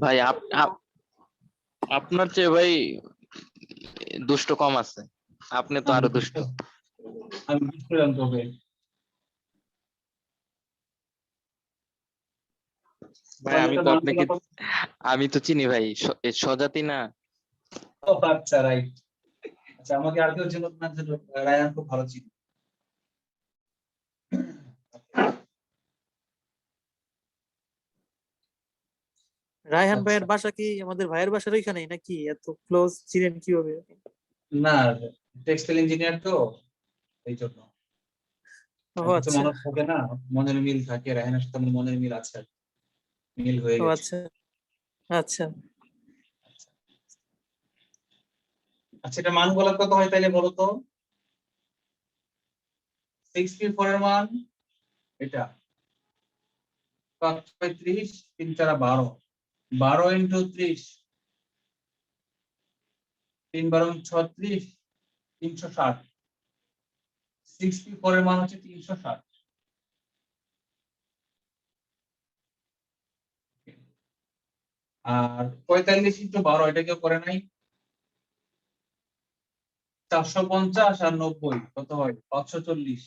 ভাই আপনার চেয়ে ভাই দুষ্ট কম আছে, আপনি তো আরো দুষ্ট। আমি বুঝলাম তবে ভাই আমি তো চিনি ভাই, স্বজাতি না। আচ্ছা রাইট। আচ্ছা আমাকে আর কেউ ছিল না যে রায়ান খুব ভালো ছিল। রায়হান আচ্ছা ভাইয়ের বাসা কি আমাদের ভাইয়ের বাসার ওইখানেই নাকি? এত ক্লোজ ছিলেন কিভাবে? না, টেক্সটাইল ইঞ্জিনিয়ার তো এই জন্য। ও কিছু আচ্ছা, মানুষ থাকে না, মনের মিল থাকে, রায়হানের সাথে আমার মনের মিল আছে, মিল হয়ে ও গেছে। আচ্ছা আচ্ছা। আচ্ছা এটা মান বলার কত হয় তাইলে বলো তো? 64 এর মান এটা 35, 3 4 12, 12 ইন্টু 30, 3 12 36, 360। 64 এর মান হচ্ছে 360। আর 45 ইন্টু 12 এটা কেউ করে নাই? 450 আর 90 কত হয়? 540।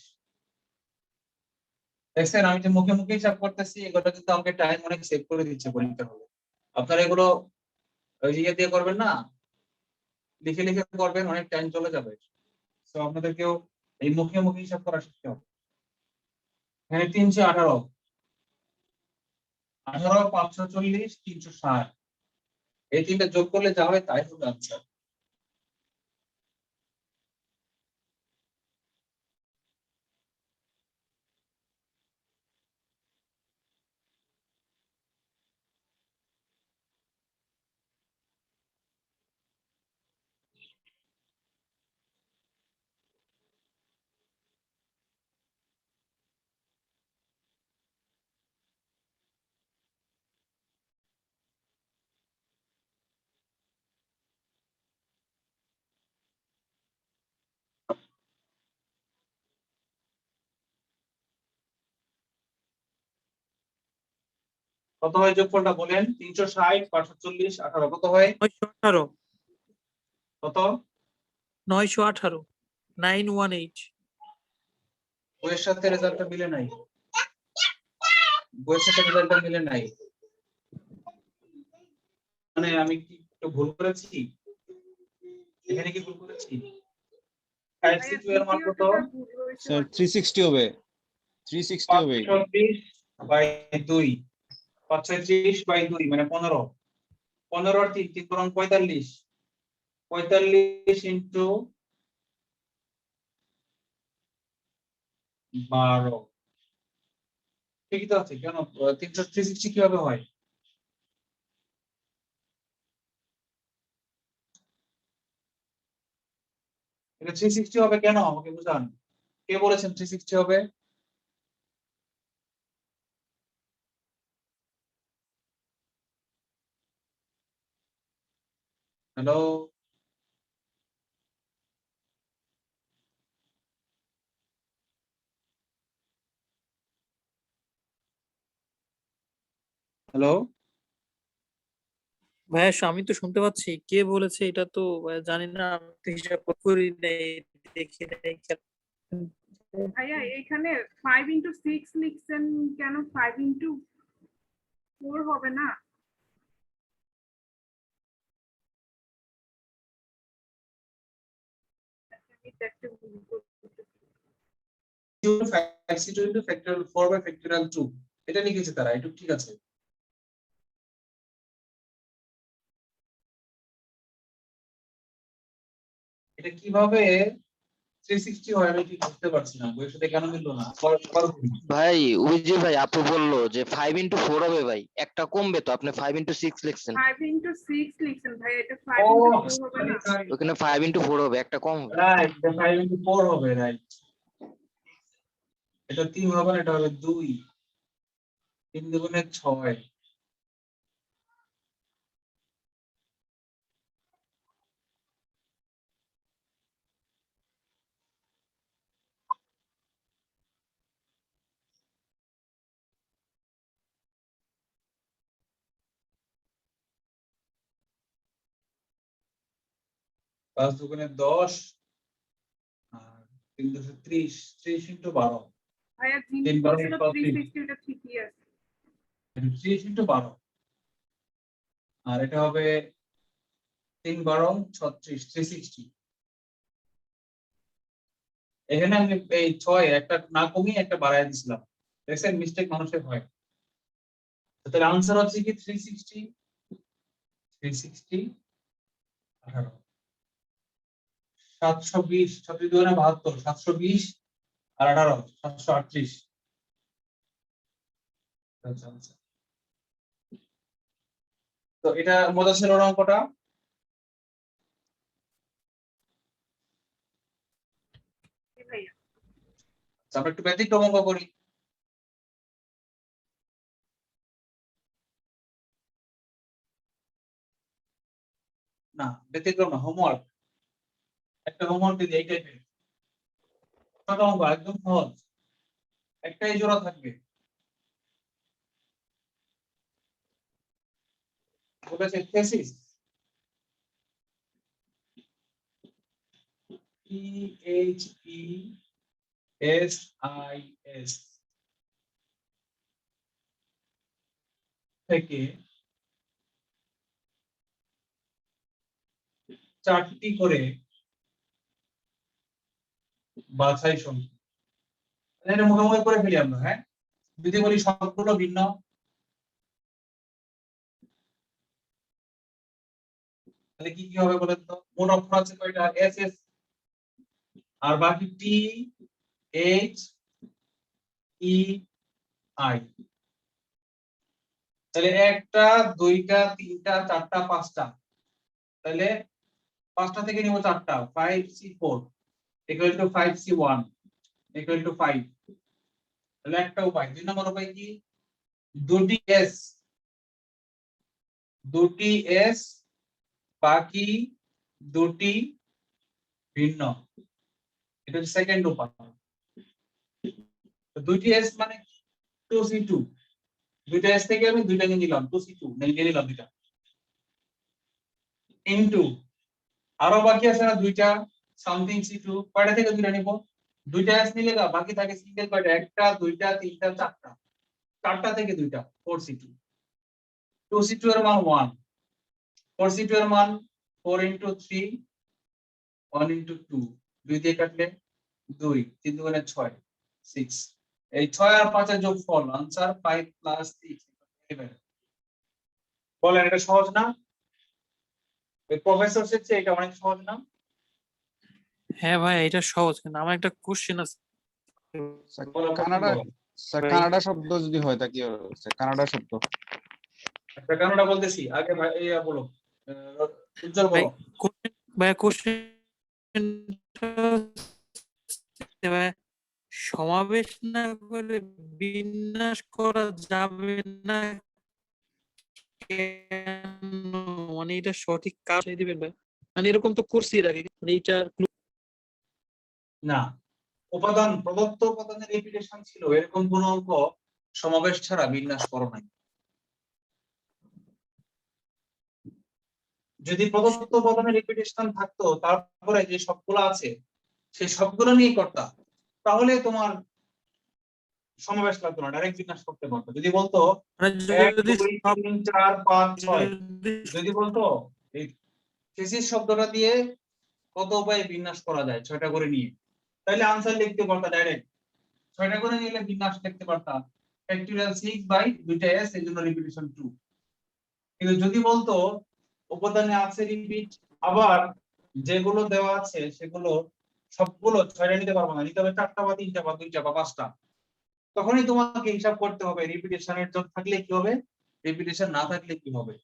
দেখছেন আমি যে মুখে মুখে হিসাব করতেছি, এগুলো কিন্তু আমাকে টাইম অনেক সেভ করে দিচ্ছে পরীক্ষার হলে। আপনারা এগুলো ওই ইয়ে দিয়ে করবেন না, লিখে লিখে করবেন, অনেক টাইম চলে যাবে। তো আপনাদেরকেও এই মুখে মুখে হিসাব করা শিখতে হবে। এখানে 318, 18 540, 360, এই তিনটা যোগ করলে যা হয় তাই হবে আনসার। কত হয় যোগফলটা বলেন? 360 540 18 কত হয়? 918, কত? 918, 918। বইয়ের সাথে রেজাল্টটা মিলে নাই, বইয়ের সাথে রেজাল্টটা মিলে নাই। মানে আমি কি একটু ভুল করেছি? এখানে কি ভুল করেছি? 562 এর মান কত? স্যার 360 হবে, 360 হবে। 530 বাই 2, 530 বাই 2 মানে 15, 15 আর 3 3 গুণ 45, 45 ইনটু 12। ঠিকই তো আছে কেন? 360 কিভাবে হয়? এটা 360 হবে কেন আমাকে বুঝান। কে বলেছেন 360 হবে? Hello hello. ভাইয়া আমি তো শুনতে পাচ্ছি, কে বলেছে এটা তো জানি না, আমি তো হিসাব করি নাই, দেখি নাই। ভাইয়া এখানে 5 into 6 লিখছেন কেন? 5 into 4 হবে না? এটা একটা ভুল করতেছি। 5c2 into factorial 4 by factorial 2 এটা লিখেছে তারা, এটা ঠিক আছে। এটা কিভাবে 360 হয় আমি ঠিক বুঝতে পারছি না, বইয়ের সাথে কেন মিললো না। ভাই ওই যে ভাই আপু বললো যে 5 into 4 হবে ভাই, একটা কমবে তো, আপনি 5 into 6 লিখছেন। 5 into 6 লিখছেন ভাই, এটা ও 5 into 4 হবে না? ওখানে 5 into 4 হবে, একটা কম হবে। রাইট, এটা 5 into 4 হবে, রাইট। এটা 3 হবে না, এটা হবে 2, 3 দুগুণে 6। 5 দুগুণে 10 আর 3 10 30 30 into 12 ভাইয়া যিনি 3 বলছিল 12 360 ওটা ঠিকই আছে 30 into 12 আর এটা হবে 3 12 36 360 এখানে আমি এই 6 একটা না কমিয়ে একটা বাড়ায় দিছিলাম দেখছেন মিস্টেক মানুষের হয় তাহলে आंसर হচ্ছে কি 360 360 18 720 36 দুগুণে 72 720 আর 18 738 আচ্ছা আচ্ছা তো এটা মজা ছিল না অঙ্কটা জি ভাইয়া আচ্ছা, আমরা একটু ব্যতিক্রম অঙ্ক করি না ব্যতিক্রম না হোমওয়ার্ক একটা হোমওয়ার্ক দিই এই টাইপের ছোট অঙ্ক একদম সহজ একটাই জোড়া থাকবে বলেছে থেসিস THESIS থেকে 4টি করে বাছাই সংখ্যা এটা মোটামুটি করে ফেলি আমরা হ্যাঁ যদি বলি সবগুলো ভিন্ন তাহলে কি কি হবে বলেন তো মোট অক্ষর আছে কয়টা এস এস আর বাকি টি এইচ ই আই তাহলে একটা দুইটা তিনটা চারটা পাঁচটা তাহলে পাঁচটা থেকে নিব চারটা 5C4 equal to 5C1 equal to 5 তাহলে একটা উপায় দুই নম্বর উপায় কি দুটি এস বাকি দুটি ভিন্ন এটা হচ্ছে সেকেন্ড উপায় তো দুটি এস মানে 2C2 দুইটা এস থেকে আমি দুইটা নিয়ে নিলাম 2C2 নিয়ে নিলাম দুইটা ইনটু আরো বাকি আছে না দুইটা সামথিং C2 কয়টা থেকে দুইটা নিব দুইটা এস নিলে বাকি থাকে সিঙ্গেল কয়টা একটা দুইটা তিনটা চারটা চারটা থেকে দুইটা 4C2 2C2 এর মান 1 4C2 এর মান 4 into 3 1 into 2 দুই দিয়ে কাটলে 2 3 দুগুণে 6 6 এই 6 আর 5 এর যোগফল आंसर 5 + 6 11 বলেন এটা সহজ না এই প্রফেসর শিখছে এটা অনেক সহজ না হ্যাঁ ভাই এটা সহজ কিন্তু আমার একটা কোশ্চেন আছে বলো, কানাডা বলো। স্যার ভাই। কানাডা শব্দ যদি হয় তা কি হবে স্যার কানাডা শব্দ একটা কারণটা বলতেছি আগে ভাই ইয়া বলো উজ্জ্বল ভাই বলো ভাই কোশ্চেন সমাবেশ না করে বিন্যাস করা যাবে না কেন? মানে এটা সঠিক কাজ দিবেন ভাই মানে এরকম তো করছি এর আগে মানে এইটা না উপাদান প্রদত্ত উপাদানের রিপিটেশন ছিল এরকম কোন অঙ্ক সমাবেশ ছাড়া বিন্যাস করো নাই যদি প্রদত্ত উপাদানের রিপিটেশন থাকতো তারপরে যে সবগুলো আছে সেই সবগুলো নিয়ে করতা তাহলে তোমার সমাবেশ লাগতো না ডাইরেক্ট বিন্যাস করতে পারতো যদি বলতো মানে 1 যদি 2 3 4 5 6 যদি বলতো এই থিসিস শব্দটা দিয়ে কত উপায়ে বিন্যাস করা যায় 6টা করে নিয়ে তাহলে आंसर লিখতে পারতা ডাইরেক্ট 6টা করে নিলে বিন্যাস লিখতে পারতা ফ্যাক্টরিয়াল 6 বাই দুইটা s এর জন্য রিপিটেশন 2 কিন্তু যদি বলতো উপাদানে আছে রিপিট আবার যেগুলো দেওয়া আছে সেগুলো সবগুলো 6টা নিতে পারবো না নিতে হবে 4টা বা 3টা বা 2টা বা 5টা তখনই তোমাকে হিসাব করতে হবে রিপিটেশনের যোগ থাকলে কি হবে রিপিটেশন না থাকলে কি হবে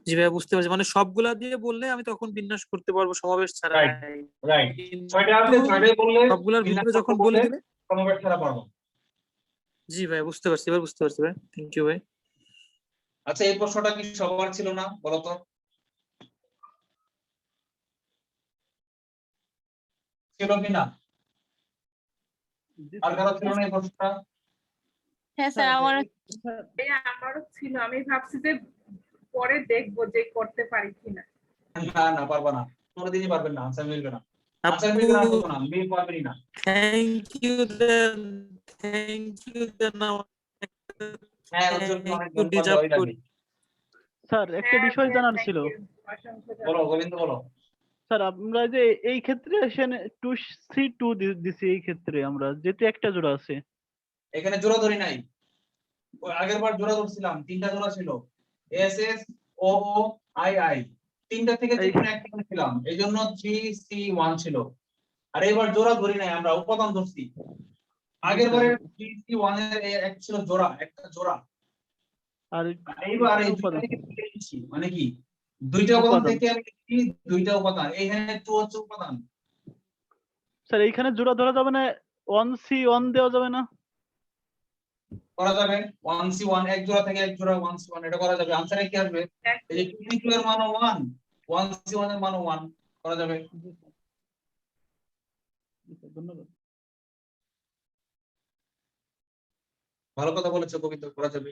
জি ভাই বুঝতে পারছি মানে সবগুলা দিয়ে বললে আমি তখন বিন্যাস করতে পারবো সমাবেশ ছাড়া রাইট রাইট কিন্তু 6টা আছে 6টাই বললে সবগুলার বিন্যাস ভিতরে যখন করতে বলে বললে দিবে সমাবেশ ছাড়া পারবো জি ভাই বুঝতে পারছি এবার বুঝতে পারছি ভাই থ্যাংক ইউ ভাই আচ্ছা এই প্রশ্নটা কি সবার ছিল না বলো তো ছিল কি না আর কারো ছিল না এই প্রশ্নটা হ্যাঁ স্যার আমার ভাইয়া আমারও ছিল আমি ভাবছি যে পরে দেখবো যে করতে পারি কিনা না না পারবা না কোনোদিনই পারবেন না, আনসার মিলবে না। আনসার মিলবে না আপু বলবো না, মিল পারবেনই না। থ্যাংক ইউ দেন, থ্যাংক ইউ দেন, হ্যাঁ উজ্জ্বলকে থ্যাংক অনেক ইউ ধন্যবাদ ডিজার্ভ দেওয়াই লাগে। করি। স্যার একটা হ্যাঁ বিষয় স্যার, জানার থ্যাংক ছিল। ইউ, অসংখ্য বলো ধন্যবাদ। গোবিন্দ বলো। স্যার আমরা যে এই ক্ষেত্রে এখানে 2C2 দিছি, এই ক্ষেত্রে আমরা যেহেতু একটা জোড়া আছে। এখানে জোড়া ধরি নাই, ওই আগের বার জোড়া ধরছিলাম, 3টা জোড়া ছিল, S S O O I I, 3টা থেকে যে এই কোনো একটা নিয়েছিলাম, এই জন্য 3C1 ছিল। আর এবার জোড়া ধরি নাই, আমরা উপাদান ধরছি। আগের বারে 3C1 এর এক ছিল জোড়া, একটা জোড়া। আর এইবার এই দুইটা উপাদান থেকে তুলে নিচ্ছি, মানে কি দুইটা উপাদান উপাদান থেকে আমি লিখি দুইটা উপাদান, এইখানে 2 হচ্ছে উপাদান। স্যার এইখানে জোড়া ধরা যাবে না, 1C1 দেওয়া যাবে না? করা যাবে 1C1, এক জোড়া থেকে এক জোড়া 1C1, এটা করা যাবে। আনসারে কি আসবে? এই যে 2C2 এর মানও 1, 1C1 এর মানও 1, করা যাবে। ধন্যবাদ। ভালো কথা বলেছো গোবিন্দ, করা যাবে।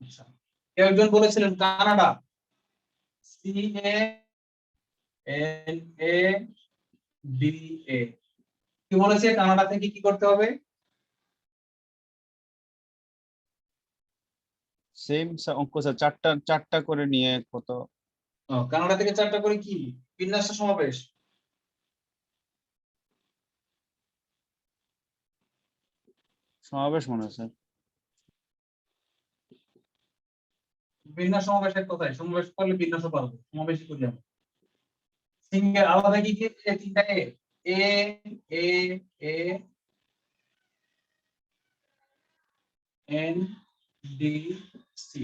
আচ্ছা, কেউ একজন বলেছিলেন কানাডা, CANADA, কি বলেছে? কানাডা থেকে কি করতে হবে? সেম অঙ্ক স্যার, চারটা করে নিয়ে কত কানাডা থেকে 4টা করে কি বিন্যাস সমাবেশ, সমাবেশ মনে হয় স্যার। বিন্যাস সমাবেশের কোথায়? সমাবেশ করলে বিন্যাস পারবো, সমাবেশই করি আমরা। সিঙ্গেল আলাদা কি কি? 3টা এ, এ এ এ এন ডি সি,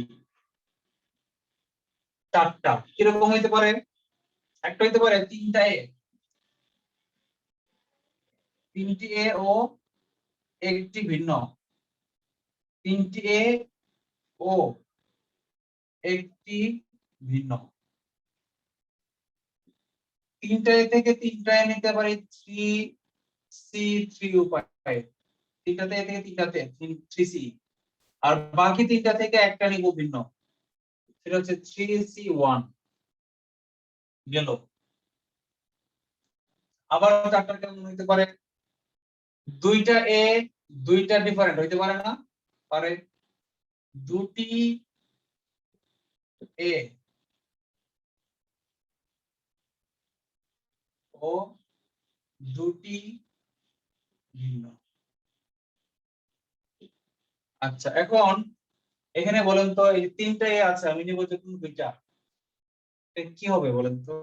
4টা কিরকম হইতে পারে? একটা হইতে পারে 3টা এ, 3টি এ ও একটি ভিন্ন, 3টি এ ও একটি ভিন্ন, 3টা এ থেকে 3টা এ নিতে পারি 3C3 উপায়, 3টাতে এ থেকে 3টাতে 3C, আর বাকি 3টা থেকে একটা নিব ভিন্ন, সেটা হচ্ছে 3C1 গেল। আবার 4টা কেমন হইতে পারে? 2টা এ 2টা ডিফারেন্ট হইতে পারে না? পারে। 2টি এ ও 2টি ভিন্ন। আচ্ছা, এখন এখানে বলেন তো, এই 3টা এ আছে, আমি নিব যে কোন 2টা, কি হবে বলেন তো?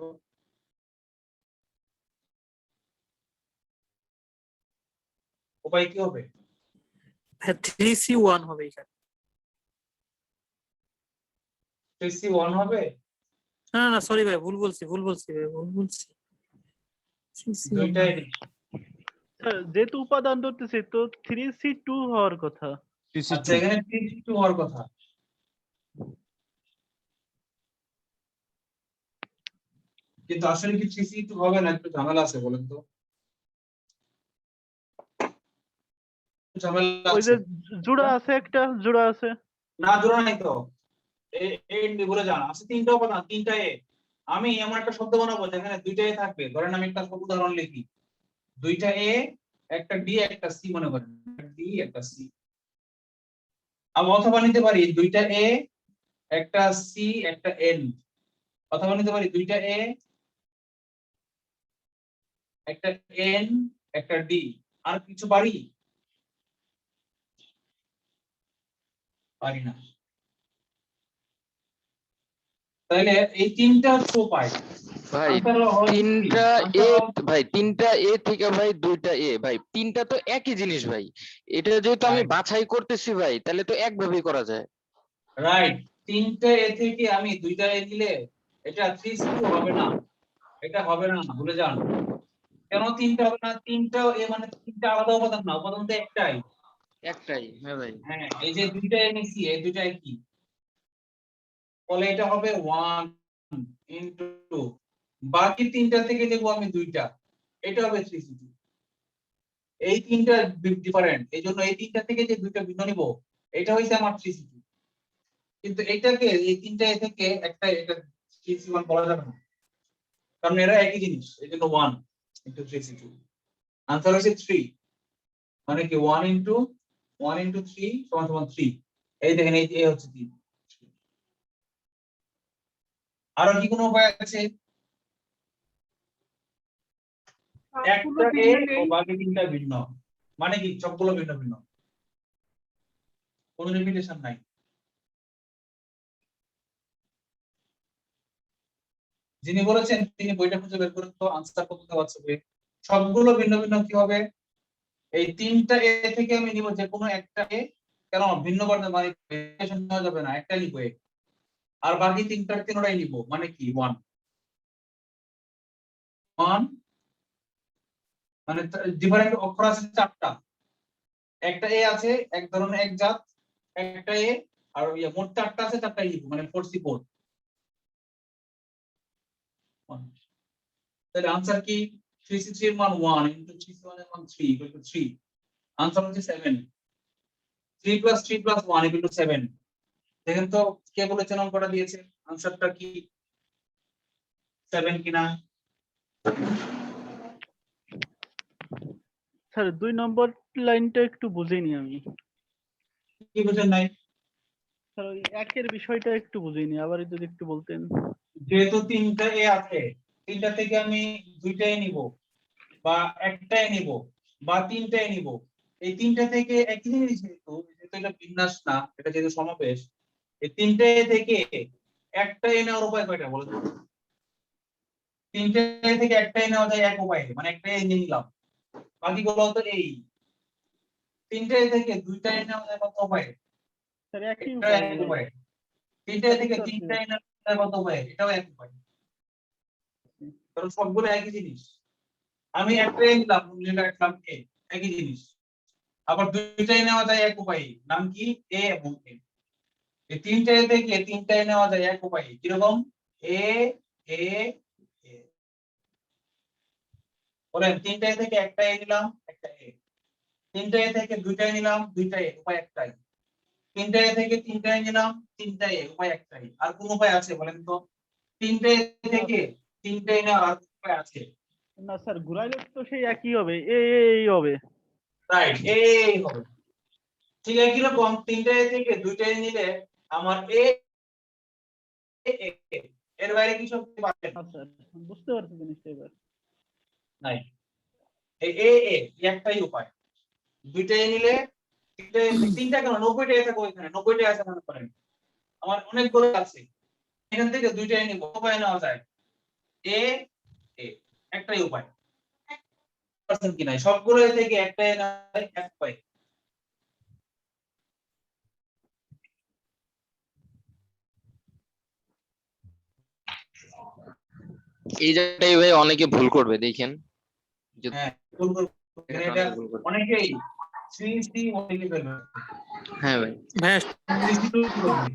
উপায় কি হবে? 3C1 হবে এখানে। 3C1 হবে? না না না, সরি ভাই, ভুল বলছি ভাই, ভুল বলছি। 3C1 দুইটাই স্যার যেহেতু উপাদান ধরতেছি তো 3C2 হওয়ার কথা। আচ্ছা, এখানে 3C2 হওয়ার কথা, কিন্তু আসলে কি 3C2 হবে না? একটু ঝামেলা আছে, বলেন তো। ঝামেলা ওই আছে যে জোড়া আছে, একটা জোড়া আছে। না? জোড়া নাই তো, বলে যান আছে 3টা উপাদান, 3টা এ। আমি এমন একটা শব্দ বানাবো যেখানে 2টা এ থাকবে, ধরেন আমি একটা উদাহরণ লিখি, 2টা এ একটা ডি একটা সি, মনে করেন ডি একটা সি। আমি অথবা নিতে পারি 2টা এ একটা সি একটা এন, অথবা নিতে পারি 2টা এ একটা এন একটা ডি। আর কিছু পারি? পারি না। তাহলে এই 3টা হচ্ছে উপায়। ভাই Answer হলো কি? 3টা Answer এ, হলো- ভাই 3টা এ থেকে ভাই 2টা এ, ভাই 3টা তো একই জিনিস ভাই। এটা যেহেতু আমি Right. বাছাই করতেছি ভাই, তাহলে তো একভাবেই করা যায়। রাইট, 3টা এ থেকে আমি 2টা এ নিলে এটা 3C2 হবে না, এটা হবে না, ভুলে যান। কেন 3টা হবে না? 3টা এ মানে 3টা আলাদা উপাদান না, উপাদান তো একটাই। একটাই, হ্যাঁ ভাই। হ্যাঁ, এই যে 2টা এ নিছি, এই 2টা কি বলে? এটা হবে 1 ইনটু বাকি 3টা থেকে নেব আমি 2টা, এটা হবে 3C2। এই 3টা ডিফারেন্ট, এই জন্য এই 3টা থেকে যে 2টা ভিন্ন নিব, এটা হইছে আমার 3C2, কিন্তু এইটাকে এই তিনটা এ থেকে একটা এটা 3C1 বলা যাবে না, কারণ এরা একই জিনিস, এই জন্য 1 into 3C2। আনসার হচ্ছে 3, মানে কি 1 into 3 সমান সমান 3। এই দেখেন এই এ হচ্ছে 3। আরো কি কোনো উপায় আছে? সবগুলো একটা এ ভিন্ন ও নেই। বাকি তিনটা ভিন্ন, মানে কি সবগুলো ভিন্ন ভিন্ন, কোনো রিপিটেশন নাই। যিনি বলেছেন তিনি বইটা খুঁজে বের করুন তো আনসার কত দেওয়া আছে বইয়ে। সবগুলো ভিন্ন ভিন্ন কি হবে? এই তিনটা এ থেকে আমি নিব যে কোনো একটা এ, কেন ভিন্ন করতে মানে রিপিটেশন নেওয়া যাবে না, একটা নিব এ, আর বাকি তিনটাই নিব, মানে কি 1 মানে ডিফারেন্ট অক্ষর আছে 4টা, একটা এ আছে এক ধরনের এক জাত, একটা এ, আর মোট 4টা আছে, 4টাই নিব, মানে 4C4। তাহলে আনসার কি? 3C3 এর মান 1 into 3C1 এর মান 3 equal to 3। আনসার হচ্ছে 7। 3 plus 3 plus 1 equal to 7। দেখেন তো কে বলেছেন অঙ্কটা দিয়েছে, আনসারটা কি 7 কিনা? স্যার 2 নম্বর লাইনটা একটু বুঝিনি আমি। কি বুঝেন নাই? স্যার ওই একের বিষয়টা একটু বুঝিনি, আবার যদি একটু বলতেন। যেহেতু তিনটা এ আছে, তিনটা থেকে আমি দুইটাই নিব বা একটাই নিব বা তিনটাই নিব, এই তিনটা থেকে একই জিনিস, যেহেতু এটা বিন্যাস না, এটা যেহেতু সমাবেশ, এই তিনটে থেকে একটাই নেওয়ার উপায় কয়টা বলো তো? তিনটে থেকে একটাই নেওয়া যায় এক উপায়ে, মানে একটাই নিয়ে নিলাম, বাকিগুলো তো এই তিনটে থেকে দুইটাই নেওয়া যায় কত উপায়ে? স্যার একই এটা উপায় এক মনে হয়। উপায়। তিনটে থেকে তিনটাই নেওয়া যায় কত উপায়ে? এটাও এক উপায়, কারণ সবগুলো একই জিনিস। আমি একটাই নিলাম, রাখলাম এ, একই জিনিস। আবার দুইটাই নেওয়া যায় এক উপায়ে, নাম কি? এ এবং এ। এই তিনটাই থেকে তিনটাই নেওয়া যায় এক উপায়ে, কিরকম? এ এ এ। বলেন, তিনটাই থেকে একটাই নিলাম, একটা এ। তিনটাই থেকে দুইটাই নিলাম, দুইটাই, উপায় একটাই। তিনটাই থেকে তিনটাই নিলাম, তিনটাই, উপায় একটাই। আর কোন উপায় আছে বলেন তো? তিনটাই থেকে তিনটাই নেওয়ার আর কোন উপায় আছে? না স্যার, ঘুরাইলে তো সেই একই হবে, এই হবে। রাইট, এই হবে। ঠিক আছে, কিরকম? তিনটাই থেকে দুইটাই নিলে আমার এ এর বাইরে কি শক্তি পাবেন? আচ্ছা, বুঝতে পারছি জিনিসটা এবার। নাই, এই একটাই উপায়। দুইটাই নিলে তিনটা কেন, 90টাই থাকে ওইখানে, 90টাই আছে মনে করেন, আমার অনেকগুলো আছে, এখান থেকে দুইটাই নিব, উপায় নেওয়া যায় এ এ, একটাই উপায়। পারছেন কি নাই? সবগুলো থেকে একটাই নেওয়া যায় এক উপায়। এই জায়গাটাই ভাই অনেকে ভুল করবে, দেখেন যে হ্যাঁ, ভুল করবো। এখানে এটা অনেকে ভুল করবে। অনেকেই 3C অনেকে ফেলবে, হ্যাঁ ভাই, ভাইয়া 3C2 করবে।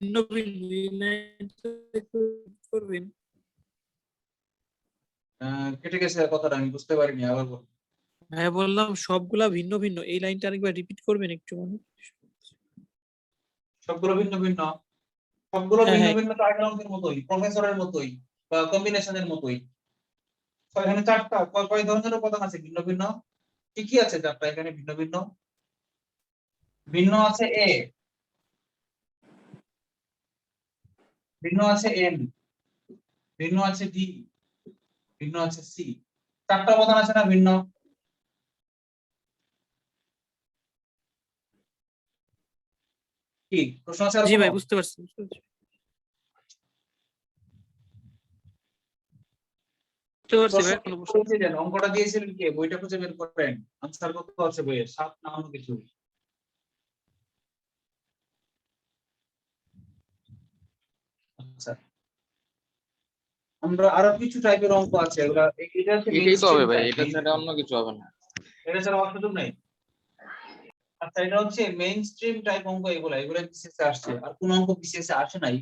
ভিন্ন ভিন্ন এই লাইনটা একটু করবেন। কেটে গেছে কথাটা, আমি বুঝতে পারিনি, আবার বল। ভাইয়া বললাম সবগুলা ভিন্ন ভিন্ন, এই লাইনটা আরেকবার রিপিট করবেন একটু মানে। সবগুলো ভিন্ন ভিন্ন, সবগুলো হ্যাঁ ভিন্ন হ্যাঁ, ভিন্ন টার্গেট অঙ্কের মতোই, প্রফেসরের মতোই বা কম্বিনেশনের মতোই। এখানে চারটা কয় ধরনের উপাদান আছে ভিন্ন ভিন্ন? কি কি আছে চারটা এখানে ভিন্ন ভিন্ন? ভিন্ন আছে এ, ভিন্ন আছে এন, ভিন্ন আছে ডি, ভিন্ন আছে সি। চারটা উপাদান আছে না ভিন্ন? কি প্রশ্ন আছে আর জি কোনো? ভাই বুঝতে পারছি বুঝতে পারছি। বুঝতে পারছি ভাই, কোনো প্রশ্ন নেই। করেছিলেন, অঙ্কটা দিয়েছিলেন কে? বইটা খুঁজে বের করেন, আনসার কত আছে বইয়ের, 7 না অন্য কিছু? আচ্ছা, আমরা আরো কিছু টাইপের অঙ্ক আছে, এগুলা এটা হচ্ছে এটাই তো হবে মেইনস্ট্রিম ভাই, টাইপ, এটা ছাড়া অন্য কিছু হবে না। এটা ছাড়া অন্য সুযোগ নেই। আচ্ছা, এটা হচ্ছে মেইনস্ট্রিম টাইপ অঙ্ক, এগুলা এগুলা বিসিএস আসছে, আর কোন অঙ্ক বিসিএস আসে নাই,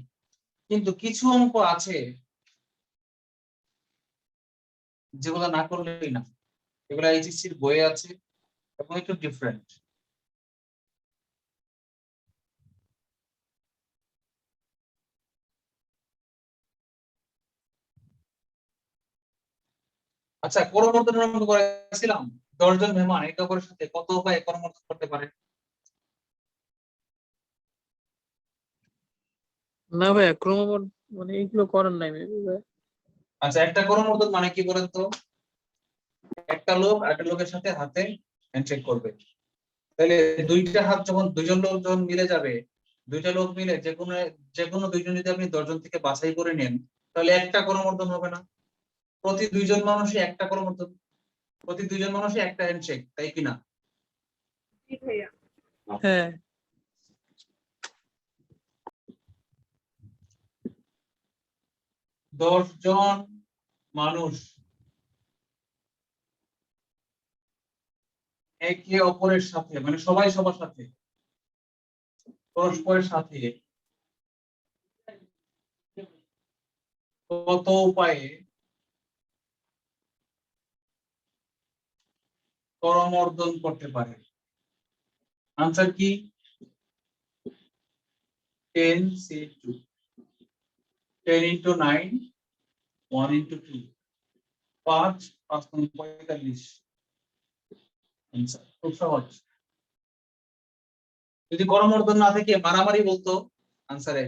কিন্তু কিছু অঙ্ক আছে যেগুলো না করলেই না। এগুলো এইচএসসির বইয়ে আছে এবং একটু ডিফারেন্ট। আচ্ছা, করমর্দনের অঙ্ক করেছিলাম। 10 জন মেহমান একে অপরের সাথে কত উপায়ে করমর্দন করতে পারে? না ভাইয়া ক্রমবর্ধ মানে এগুলো করার নাই maybe ভাইয়া। আচ্ছা, একটা করমর্দন মানে কি বলেন তো? একটা লোক আরেকটা লোকের সাথে হাতে হ্যান্ডশেক করবে। তাহলে দুইটা হাত যখন দুইজন লোক যখন মিলে যাবে, দুইটা লোক মিলে যে কোনো দুইজন যদি আপনি 10 জন থেকে বাছাই করে নেন, তাহলে একটা করমর্দন হবে না? প্রতি দুইজন মানুষই একটা করমর্দন, প্রতি দুইজন মানুষই একটা হ্যান্ডশেক, তাই কিনা? জি ভাইয়া। হ্যাঁ 10 জন মানুষ একে অপরের সাথে মানে সবাই সবার সাথে পরস্পরের সাথে কত উপায়ে করমর্দন করতে পারে? আনসার কি? 10C2, 10 into 9, 1 into 2, 5 5 45। Answer খুব সহজ। যদি করমর্দন না থেকে মারামারি বলতো, আনসারে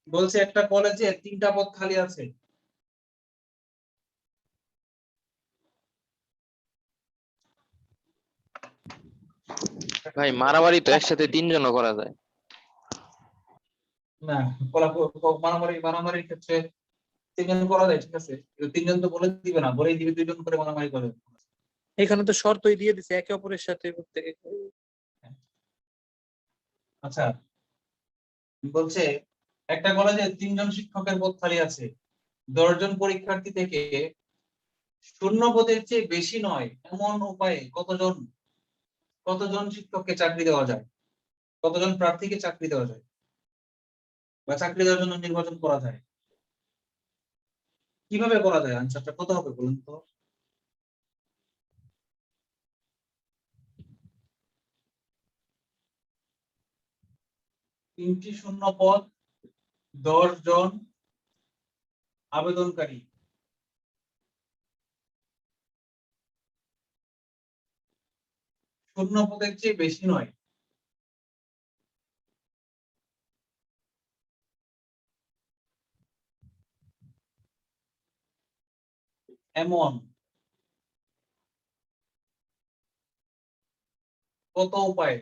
বলছে একটা কলেজে 3টা পদ খালি আছে। ভাই মারামারি তো একসাথে 3 জনও করা যায়। না, মারামারির ক্ষেত্রে 3জন করা যায়, ঠিক আছে, কিন্তু 3জন তো বলে দিবে না, বলেই দিবে 2জন করে মারামারি করে। এখানে তো শর্তই দিয়ে দিছে একে অপরের সাথে করতে। আচ্ছা, বলছে একটা কলেজে 3জন শিক্ষকের পদ খালি আছে। 10 জন পরীক্ষার্থী থেকে শূন্য পদের চেয়ে বেশি নয় এমন উপায়ে কতজন শিক্ষককে চাকরি দেওয়া যায়? কতজন প্রার্থীকে চাকরি দেওয়া যায় বা চাকরি দেওয়ার জন্য নির্বাচন করা যায়? কিভাবে করা যায়? আনসারটা কত হবে বলুন তো? তিনটি শূন্য পদ, 10 জন আবেদনকারী, শূন্য পদের চেয়ে বেশি নয় এমন কত উপায়ে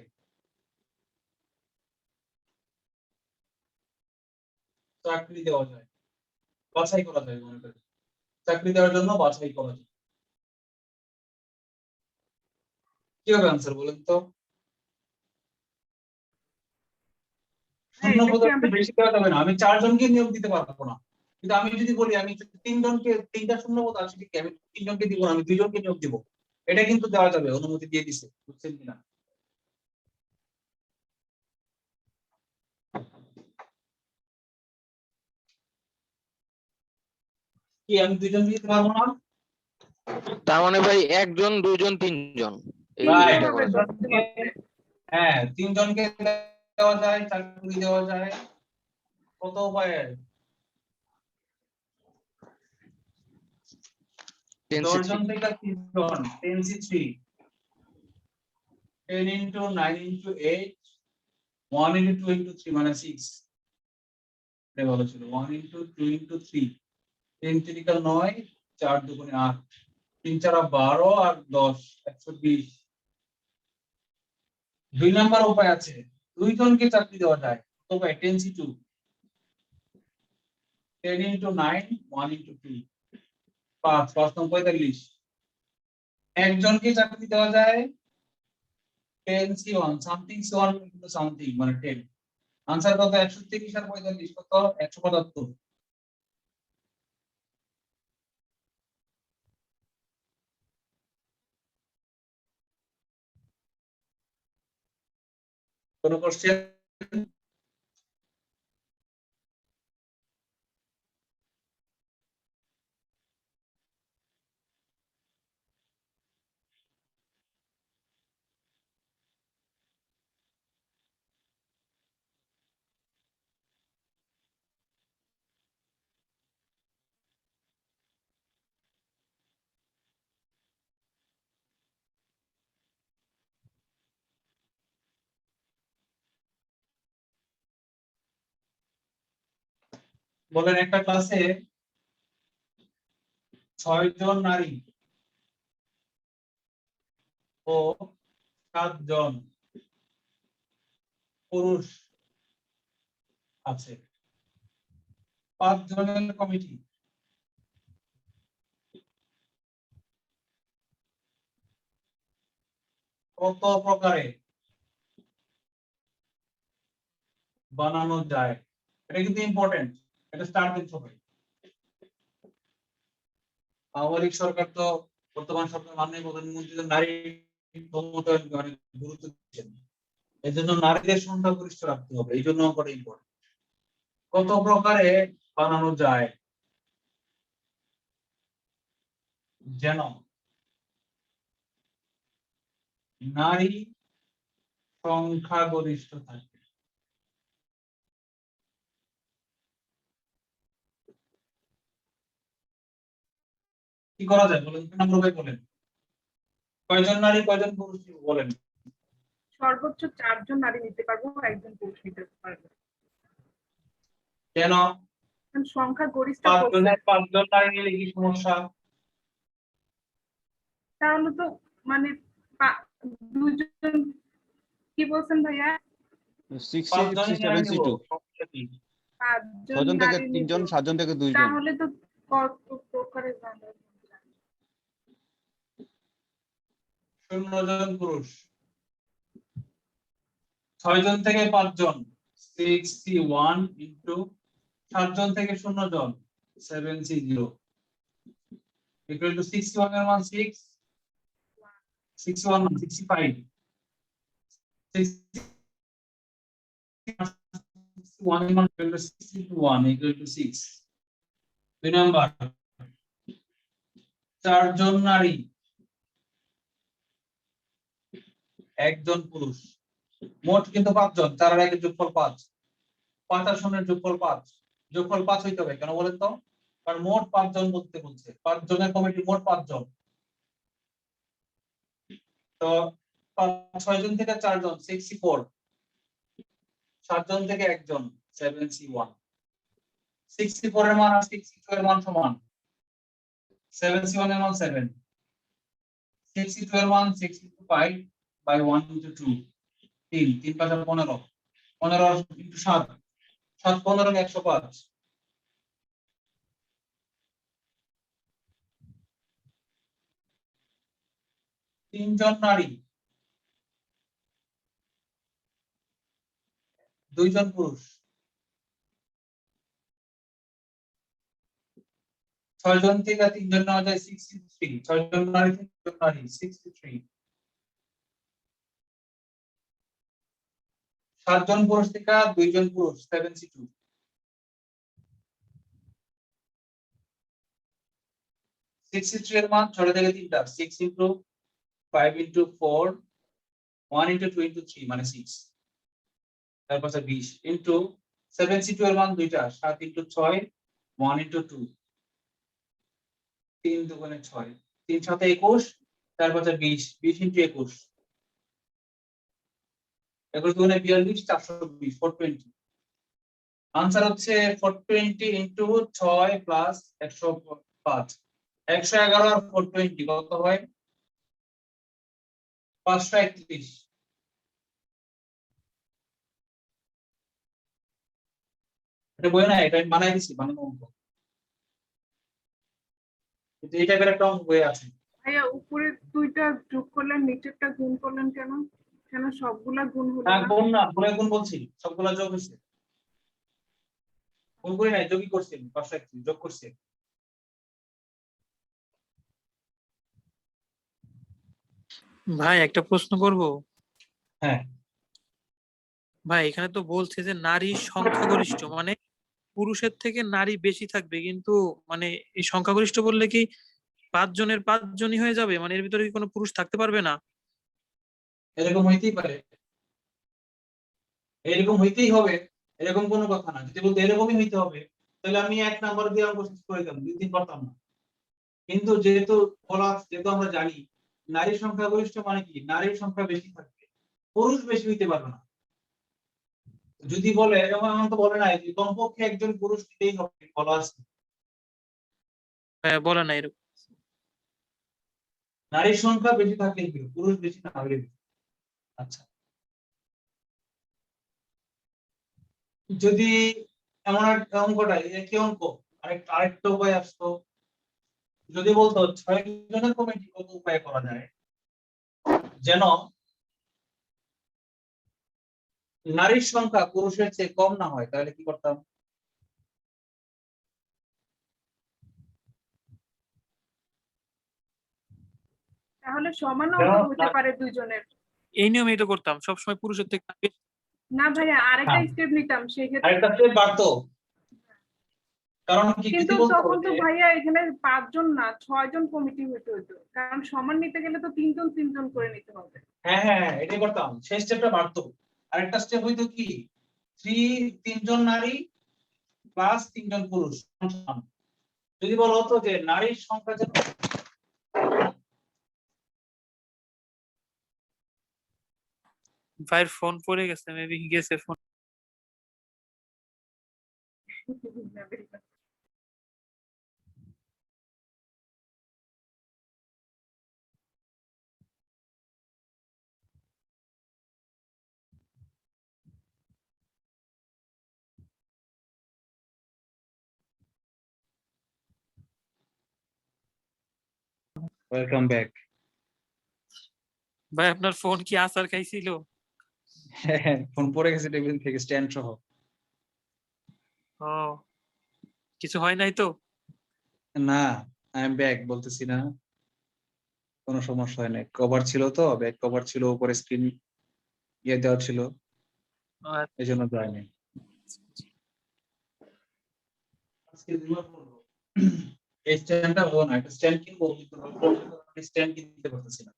চাকরি দেওয়া যায়, বাছাই করা যায়, মনে করি চাকরি দেওয়ার জন্য বাছাই করা যায়। কি হবে আনসার বলেন তো? শূন্য এটা কি পদের আমরা চেয়ে বেশি দেওয়া যাবে না, আমি 4 জনকে নিয়োগ দিতে পারবো না। কিন্তু আমি যদি বলি আমি 3 জনকে, 3টা শূন্য পদ আছে, ঠিক আমি 3 জনকে দিব না, আমি 2 জনকে নিয়োগ দিব, এটা কিন্তু দেওয়া যাবে, অনুমতি দিয়ে দিছে, বুঝছেন কিনা? কি আমি 2 জনকে দিতে পারবো না? তার মানে ভাই 1 জন 2 জন 3 জন Right. এইটা করা যায়। হ্যাঁ, 3 জনকে দেওয়া যায়, চাকরি দেওয়া যায় কত উপায়ে? 10 10 6 জন থেকে 3 জন, 10C3, 10 into 9 into 8, 1 into 2 into 3 মানে 6। এটা ভালো ছিল। 1 into 2 into 3, 3 3 9, 4 2 8, 3 4 12 আর 10 120। 2 নাম্বার উপায় আছে, 2 জনকে চাকরি দেওয়া যায় কত উপায়? 10C2, 10 into 9, 1 into 2, 5 5 45। একজনকে চাকরি দেওয়া যায় 10C1, something C1 into something মানে 10। আনসার কত? 130 আর 45 কত? 175। কোনো কোশ্চেন? বলেন একটা ক্লাসে 6 জন নারী ও 7 জন পুরুষ আছে, 5 জনের কমিটি কত প্রকারে বানানো যায়? এটা কিন্তু ইম্পর্টেন্ট, এটা স্টার দিন সবাই। আওয়ামী লীগ সরকার তো, বর্তমান সরকার মাননীয় প্রধানমন্ত্রী তো নারী ক্ষমতায়নকে অনেক গুরুত্ব দিচ্ছেন, এই জন্য নারীদের সংখ্যাগরিষ্ঠ রাখতে হবে, এই জন্য অঙ্কটা ইম্পর্টেন্ট। কত প্রকারে বানানো যায় যেন নারী সংখ্যাগরিষ্ঠ থাকে? কি করা যায় বলেন, কোন নম্বর ভাই বলেন? কয়জন নারী কয়জন পুরুষ বলেন? সর্বোচ্চ 4 জন নারী নিতে পারবো, একজন পুরুষ নিতে পারবো। কেন কারণ সংখ্যা গরিষ্ঠ 5 জন নারী নিলে কি সমস্যা? তাহলে তো মানে 2 জন, কি বলছেন ভাইয়া? 5 জনের নারী নিব, 62 সমস্যা কি? 5 জন 6 জন থেকে নারী 3 জন, নিবো। 7 জন থেকে 2 জন। তাহলে তো কত প্রকারে বানানো যায়? 0 জন পুরুষ, 6 জন থেকে 5 জন 61 ইনটু 7 জন থেকে 0 জন 70 ইকুয়াল টু 61 এর মান 6, 61 মান 65, 61 এর মান equal to 61 equal to 6। 2 number, 4 জন নারী, 1 জন পুরুষ, মোট কিন্তু 5 জন, 4 আর 1 এর যোগফল 5, 5 আর 0 এর যোগফল 5, যোগফল 5 হইতে হবে কেন বলেন তো? কারণ মোট 5 জন বলতে বলছে, 5 জনের কমিটি, মোট 5 জন। তো 6 জন থেকে 4 জন 64, 7 জন থেকে 1 জন 71, 64 এর মান আর 62 এর মান সমান, 71 এর মান 7, 62 এর মান 65 বাই 1 ইনটু 2, 3 3 5 15, 15 ইনটু 7, 7 15 105। 3 জন নারী, 2 জন পুরুষ, 6 জন থেকে 3 জন নেওয়া যায় 63, 6 জন নারী 3 জন নারী 63, 7 জন পুরুষ থেকে 2 জন পুরুষ 72, 63 এর মান 6 থেকে 3টা, 6 ইনটু 5 ইনটু 4, 1 ইনটু 2 ইনটু 3 মানে 6, তারপর 20 ইনটু 72 এর মান 2টা, 7 ইনটু 6, 1 ইনটু 2, 3 দুগুণে 6, 3 7 21, তারপর 20, 20 ইনটু 21, 21 দুগুণে 42, 420, 420। আনসার হচ্ছে 420 ইনটু 6 প্লাস 105, 111 আর 420 কত হয়? 531। এটা বই না, এটা আমি বানাই দিছি, বানানো অঙ্ক, কিন্তু এই টাইপের একটা অঙ্ক বই আছে। ভাইয়া উপরে 2টা যোগ করলেন, নিচেরটা গুণ করলেন কেন? কেন সবগুলা গুণ হলো না না? গুণ না, ভুলে গুণ বলছি, সবগুলা যোগ হয়েছে, গুণ করি নাই, যোগই করছি, 531 যোগ করছি। ভাই একটা প্রশ্ন করব? হ্যাঁ ভাই এখানে তো বলছে যে নারী সংখ্যাগরিষ্ঠ, মানে পুরুষের থেকে নারী বেশি থাকবে, কিন্তু মানে এই সংখ্যাগরিষ্ঠ বললে কি 5 জনের 5 জনই হয়ে যাবে? মানে এর ভিতরে কি কোনো পুরুষ থাকতে পারবে না? এরকম হইতেই পারে, এরকম হইতেই হবে, এরকম কোনো কথা না। যদি বলতো এরকমই হইতে হবে, তাহলে আমি 1 নাম্বার দিয়ে অঙ্ক শেষ করে দিতাম, 2-3 পারতাম না। কিন্তু যেহেতু বলা আছে, যেহেতু আমরা জানি নারীর সংখ্যা গরিষ্ঠ মানে কি, নারীর সংখ্যা বেশি থাকবে, পুরুষ বেশি হইতে পারবে না। যদি বলে, এমন এমন তো বলে নাই যে কমপক্ষে একজন পুরুষ নিতেই হবে, বলা আছে। বলে না এরকম। নারীর সংখ্যা বেশি থাকলে কি হবে? পুরুষ বেশি না হলে কি? আচ্ছা, যদি এমন একটা অঙ্কটা একই অঙ্ক আরেকটা উপায় আসতো, যদি বলতো 6 জনের কমিটি কত উপায় করা যায় যেন নারীর সংখ্যা পুরুষের চেয়ে কম না হয়, তাহলে কি করতাম? তাহলে সমানও যেন হতে পারে দুইজনের। এই নিয়মে এটা করতাম সবসময়, পুরুষের থেকে নারী বেশি। না ভাইয়া, আরেকটা হ্যাঁ। স্টেপ নিতাম সেক্ষেত্রে। আরেকটা স্টেপ বাড়তো, কারণ কি কিন্তু যদি বলতো তখন তো যে ভাইয়া এখানে 5 জন না 6 জন কমিটি হইতে হইতো, কারণ সমান নিতে গেলে তো 3 জন 3 জন করে নিতে হবে। হ্যাঁ হ্যাঁ হ্যাঁ, এটাই করতাম, সেই স্টেপটা বাড়তো। আরেকটা স্টেপ হইতো কি, 3জন নারী প্লাস 3জন পুরুষ সমান। যদি বলা হতো যে নারীর সংখ্যা যেন ভাইয়ের ফোন পড়ে গেছে, মেবি গেছে ফোন। Welcome back. ভাই আপনার ফোন কি আছাড় খাইছিল? ফোন পড়ে গেছে টেবিল থেকে, স্ট্যান্ড সহ। ও, কিছু হয় নাই তো? না, আই এম ব্যাক বলতেছি না, কোনো সমস্যা হয় নাই। কভার ছিল তো, ব্যাক কভার ছিল, উপরে স্ক্রিন দেওয়া ছিল, আচ্ছা। এই জন্য যায়নি। এই স্ট্যান্ডটা হলো না, একটা স্ট্যান্ড কিনবো, স্ট্যান্ড কিনতে পারতেছি না।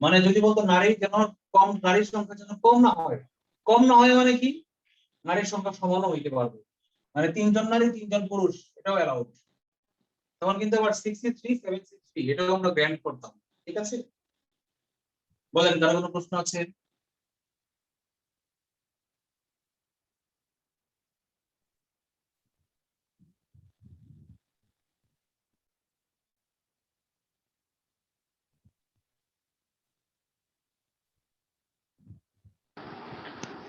মানে যদি বলতো নারী যেন কম, নারীর সংখ্যা যেন কম না হয়, কম না হয় মানে কি, নারীর সংখ্যা সমানও হইতে পারবে, মানে 3জন নারী 3জন পুরুষ, এটাও অ্যালাউড। তখন কিন্তু আবার 63, 763 এটাও আমরা গ্র্যান্ড করতাম। ঠিক আছে, বলেন কারো কোনো প্রশ্ন আছে?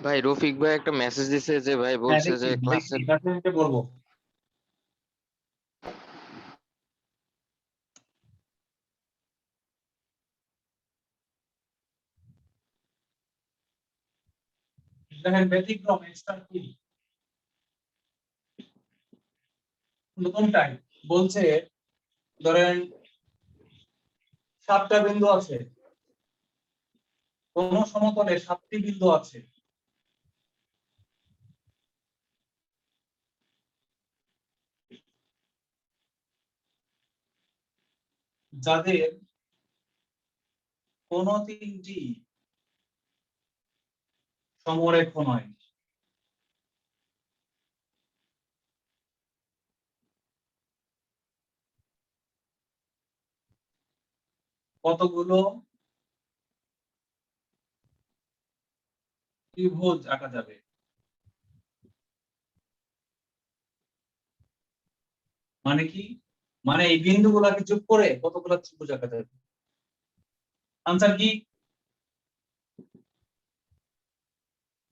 ভাই রফিক ভাই একটা মেসেজ দিছে যে ভাই হ্যাঁ বলছে দেখি যে দেখি, ক্লাসের তারপরে বলবো। দেখেন ব্যতিক্রম এক্সট্রা কি নতুনটাই বলছে, ধরেন 7টা বিন্দু আছে, কোন সমতলে 7টি বিন্দু আছে, যাদের কোন 3টি সমরেখ নয়। কতগুলো ত্রিভুজ আঁকা যাবে? মানে কি, মানে এই বিন্দুগুলাকে যোগ করে কতগুলো ত্রিভুজ আঁকা যাবে? আনসার কি?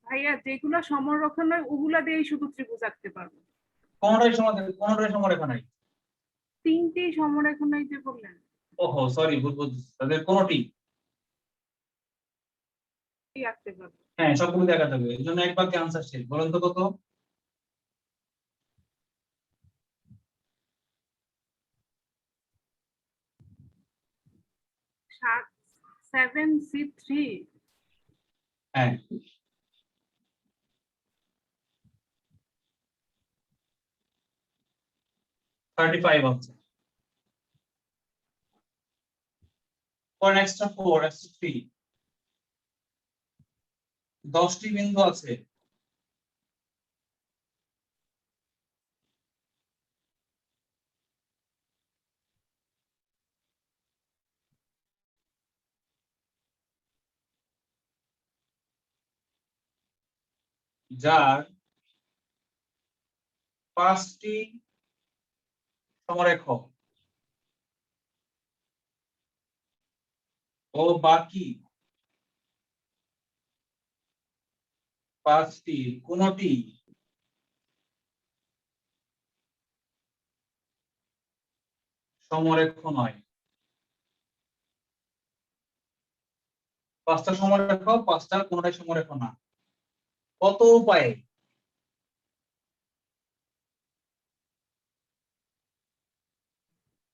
ভাইয়া যেগুলা সমররেখা নয় ওগুলা দিয়েই শুধু ত্রিভুজ আঁকতে পারবো। কোনটাই সমরেখ নাই। 3টি সমরেখা নয় যে বললেন, ওহো সরি, ভুল বলছি, তাদের কোনটি আঁকতে পারবো। হ্যাঁ সবগুলো দেখা যাবে, এই জন্য এক বাক্যে আনসার শেষ। বলেন তো কত? 7C3। হ্যাঁ, 35 হচ্ছে। পরে এক্সট্রা 4 এক্সট্রা 3 10টি বিন্দু আছে। যার 5টি সমরেখ ও বাকি 5টি কোনটি সমরেখ নয়। 5টা সমরেখ, 5টা কোনটাই সমরেখ না। কত উপায়ে?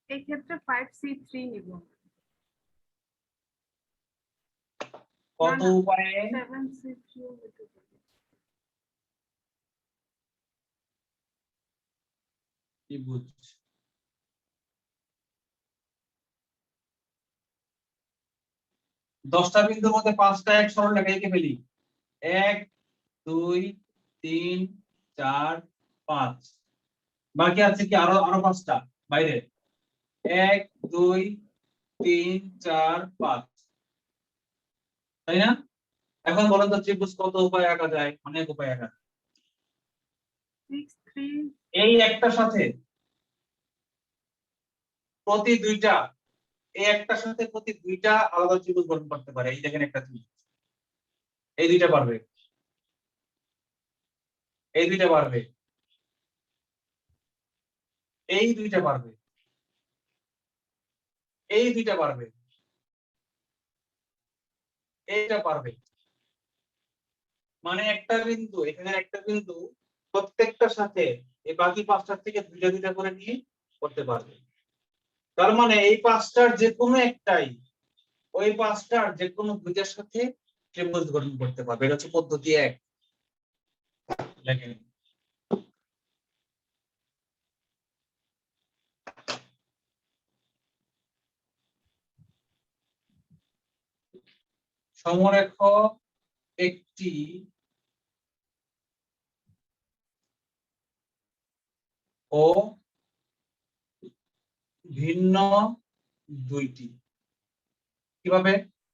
এই ক্ষেত্রে 5C3 নিব। কত না, না। উপায়ে? 7C3 ও হতে পারে। ত্রিভুজ। দশটা বিন্দুর মধ্যে 5টা এক সরলরেখা এঁকে ফেলি। 1 2 3 4 5। বাকি আছে কি আরো 5টা বাইরে। 1 2 3 4 5, তাই না? এখন বলেন তো ত্রিভুজ কত উপায়ে আঁকা যায়? অনেক উপায়ে আঁকা যায়। 6 3 এই একটার সাথে প্রতি দুইটা, এই একটার সাথে প্রতি দুইটা আলাদা ত্রিভুজ গঠন করতে পারে। এই দেখেন একটা ত্রিভুজ, এই দুইটা পারবে, এই দুইটা পারবে, এই দুইটা পারবে, এই দুইটা পারবে, এইটা পারবে। মানে একটা বিন্দু, এখানে একটা বিন্দু প্রত্যেকটার সাথে এই বাকি 5টার থেকে দুইটা দুইটা করে নিয়ে করতে পারবে। তার মানে এই 5টার যে কোনো একটাই ওই 5টার যে কোনো দুইটার সাথে ত্রিভুজ গঠন করতে পারবে। এটা হচ্ছে পদ্ধতি 1। দেখেন, সমরেখ একটি ও ভিন্ন দুইটি। কিভাবে?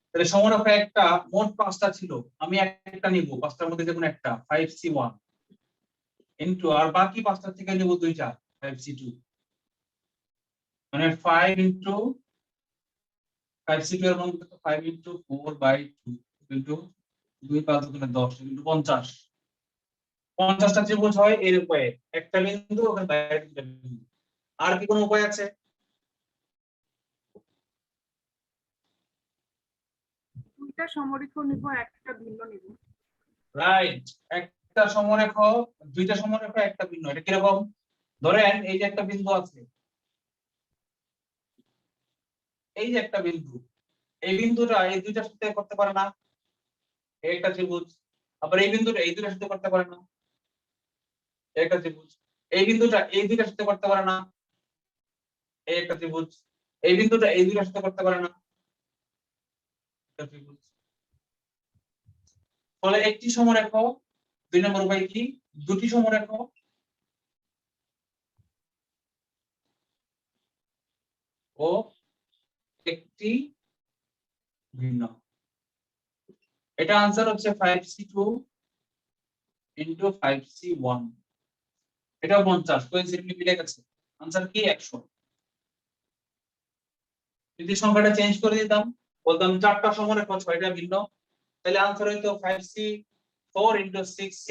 তাহলে সমরেখ একটা, মোট 5টা ছিল, আমি একটা নিব, 5টার মধ্যে যে কোনো একটা 5C1 ইনটু, আর বাকি 5টার থেকে নিব দুইটা 5C2, মানে 5 ইনটু 5C2 এর মান কত? 5 ইনটু 4/2 ইনটু 2 5 দুগুণে 10 ইনটু 50। 50টা ত্রিভুজ হয় এর উপায়ে। একটা বিন্দু ওখানে বাইরে দুটো বিন্দু। আর কি কোনো উপায় আছে? দুইটা সমরেখ নিব, একটা ভিন্ন নিব। রাইট, একটা সমরেখ, দুইটা সমরেখ একটা ভিন্ন। এটা কিরকম? ধরেন এই যে একটা বিন্দু আছে, এই যে একটা বিন্দু, এই বিন্দুটা এই দুইটার সাথে করতে পারে না, এই একটা ত্রিভুজ। আবার এই বিন্দুটা এই দুইটার সাথে করতে পারে না, এই একটা ত্রিভুজ। এই বিন্দুটা এই দুইটার সাথে করতে পারে না, এই একটা ত্রিভুজ। এই বিন্দুটা এই দুইটার সাথে করতে পারে না, একটা ত্রিভুজ। ফলে একটি সমরেখ, 2 নম্বর উপায় কি? দুটি সমরেখ ও একটি ভিন্ন। এটা आंसर হচ্ছে 5C2 ইনটু 5C1। এটা 50, কোইন্সিডেন্টলি মিলে গেছে। आंसर কি? 100। যদি সংখ্যাটা চেঞ্জ করে দিতাম, বলতাম 4টা সমরেখ 6টা ভিন্ন, তাহলে आंसर হইতো 5C4 into 6C,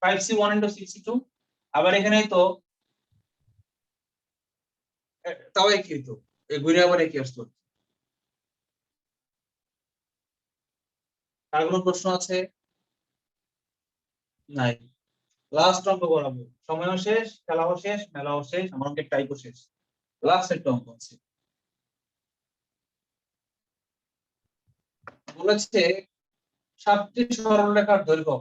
5C1 into 6C2। আবার এখানে তো তাও একই হইতো, এই ঘুরে আবার একই আসতো। আর কোনো প্রশ্ন আছে? নাই। লাস্ট অঙ্ক করাবো, সময়ও শেষ, খেলাও শেষ, মেলাও শেষ, আমার অঙ্কের টাইপও শেষ। লাস্ট একটা অঙ্ক আছে, বলেছে 7টি সরলরেখার দৈর্ঘ্য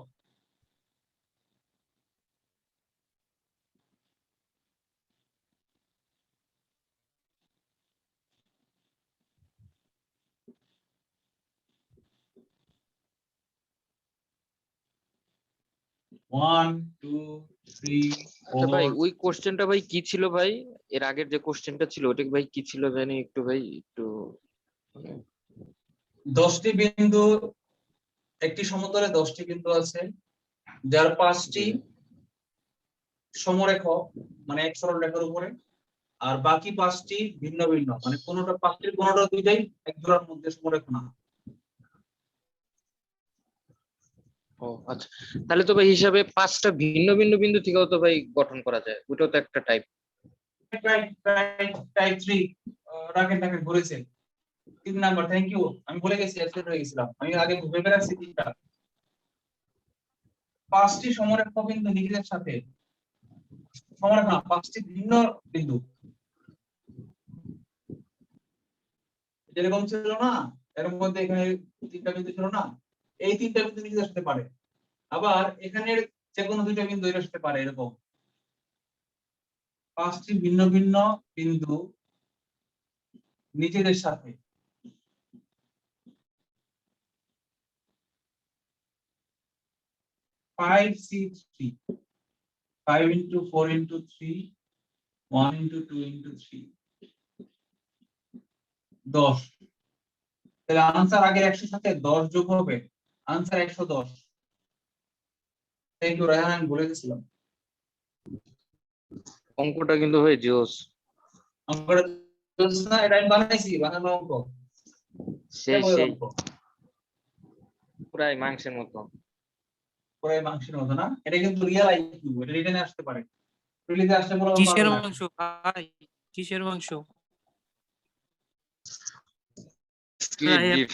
1 2 3 আচ্ছা ভাই 4 ওই কোশ্চেনটা ভাই কি ছিল ভাই? এর আগের যে কোশ্চেনটা ছিল ওটা ভাই কি ছিল জানি একটু ভাই একটু মানে 10টি বিন্দু, একটি সমতলে 10টি বিন্দু আছে, যার 5টি জি। সমরেখ, মানে এক সরল রেখার উপরে, আর বাকি 5টি ভিন্ন ভিন্ন, মানে কোনোটা 5টির কোনোটা দুইটাই এক জোড়ার মধ্যে সমরেখ না। ও আচ্ছা, তাহলে তো ভাই হিসাবে 5টা ভিন্ন ভিন্ন বিন্দু থেকেও তো ভাই গঠন করা যায়, ওটাও তো একটা টাইপ। টাইপ 3 রাকেট রাকেট বলেছেন 3 নাম্বার, থ্যাংক ইউ, আমি বলে গেছি, অ্যাবসেন্ট হয়ে গেছিলাম, আমি আগে ভেবে রাখছি 3টা। 5টি সমরেখ বিন্দু নিজেদের সাথে, সমরেখ না, 5টি ভিন্ন বিন্দু, যেরকম ছিল না এর মধ্যে, এখানে 3টা বিন্দু ছিল না, এই 3টা বিন্দু নিজেদের সাথে পারে, আবার এখানের যে কোনো 2টা বিন্দু এর সাথে পারে, এরকম 5টি ভিন্ন ভিন্ন বিন্দু নিজেদের সাথে। Five, 6, 3, 5 into 4 into 3, 1 into 2 into 3, 10। তাহলে আনসার আগের 100 সাথে 10 যোগ হবে, আনসার 110। থ্যাংক ইউ রায়হান, আমি বলে দিয়েছিলাম। অঙ্কটা কিন্তু ভাই জোস, আমরা না, এটা আমি বানাইছি, বানানো অঙ্ক, সেই এটা সেই অঙ্ক পুরাই মাংসের মতো। পুরো মাংসের মতো না, এটা কিন্তু রিয়েল আইকিউ, এটা রিটেনে আসতে পারে, প্রিলিতে আসতে বলা পারবে কিসের না। মাংস ভাই? কিসের মাংস? Slip deep.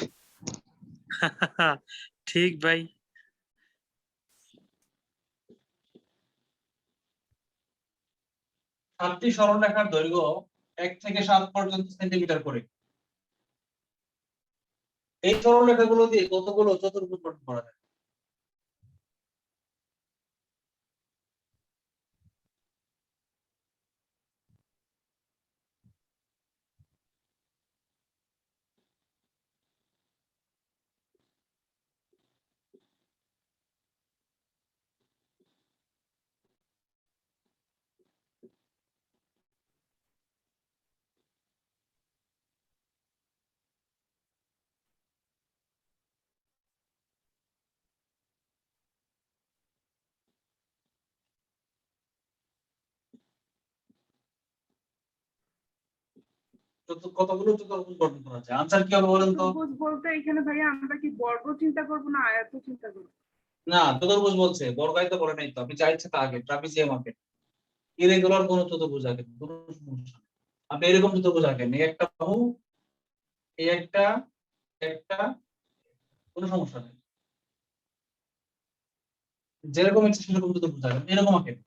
ঠিক ভাই। 7টি সরলরেখার দৈর্ঘ্য 1 থেকে 7 পর্যন্ত সেন্টিমিটার করে। এই সরলরেখাগুলো দিয়ে কতগুলো চতুর্ভুজ গঠন করা যায়? কতগুলো চতুর্ভুজ গঠন করা যায়? আনসার কি হবে বলেন তো? চতুর্ভুজ বলতে এখানে ভাইয়া আমরা কি বর্গ চিন্তা করবো না আয়ত চিন্তা করবো? না, চতুর্ভুজ বলছে, বর্গায়িত বলে নাই তো, আপনি যা ইচ্ছে তা আগে, ট্রাপিজিয়াম আঁকেন, ইরেগুলার কোন চতুর্ভুজ আঁকেন, কোনো সমস্যা নেই। আপনি এরকম চতুর্ভুজ আঁকেন, এই একটা বাহু, এই একটা, একটা, কোনো সমস্যা নেই, যেরকম ইচ্ছে সেরকম চতুর্ভুজ আঁকেন, এরকম আঁকেন,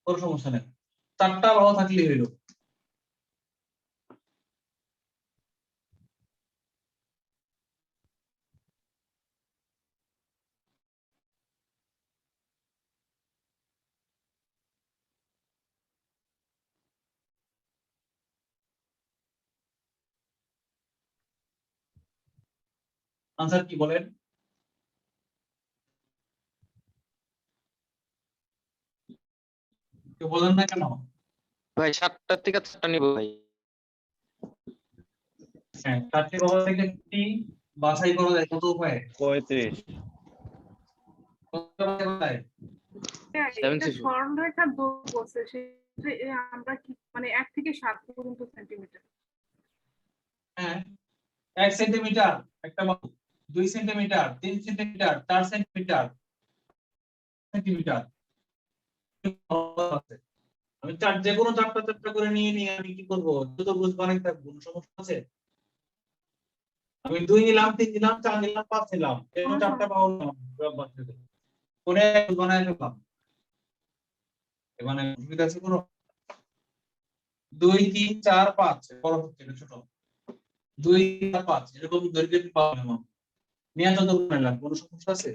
কোনো সমস্যা নেই, 4টা বাহু থাকলেই হইলো। আনসার কি বলেন? কেউ বলেন না কেন? ভাই 7টার থেকে 4টা নিব ভাই। হ্যাঁ, 4টি বাহু থেকে কি বাছাই করা যায় কত উপায়ে? 35 কত উপায়ে? হ্যাঁ, 7 এটা 6 সরলরেখার দৈর্ঘ্য বলছে, সেক্ষেত্রে আমরা কি মানে 1 থেকে 7 পর্যন্ত সেন্টিমিটার। হ্যাঁ, 1 সেন্টিমিটার একটা বাহু, 2 সেন্টিমিটার, 3 সেন্টিমিটার, 4 সেন্টিমিটার, সেন্টিমিটার। আমি যে কোনো 4টা করে নিয়ে আমি কি করব? চতুর্ভুজ বানাই থাকবো, কোনো সমস্যা আছে? আমি 2 নিলাম, 3 নিলাম, 4 নিলাম, 5 নিলাম, এরকম 4টা বাহু নিলাম, করে বানায় ফেললাম। মানে সুবিধা আছে কোনো? 2 3 4 5 বড় হচ্ছে, এটা ছোট, 2 4 5 এরকম দৈর্ঘ্যের বাহু নিলাম, নিয়ে চতুর্ভুজ বানাইলাম, কোনো সমস্যা আছে?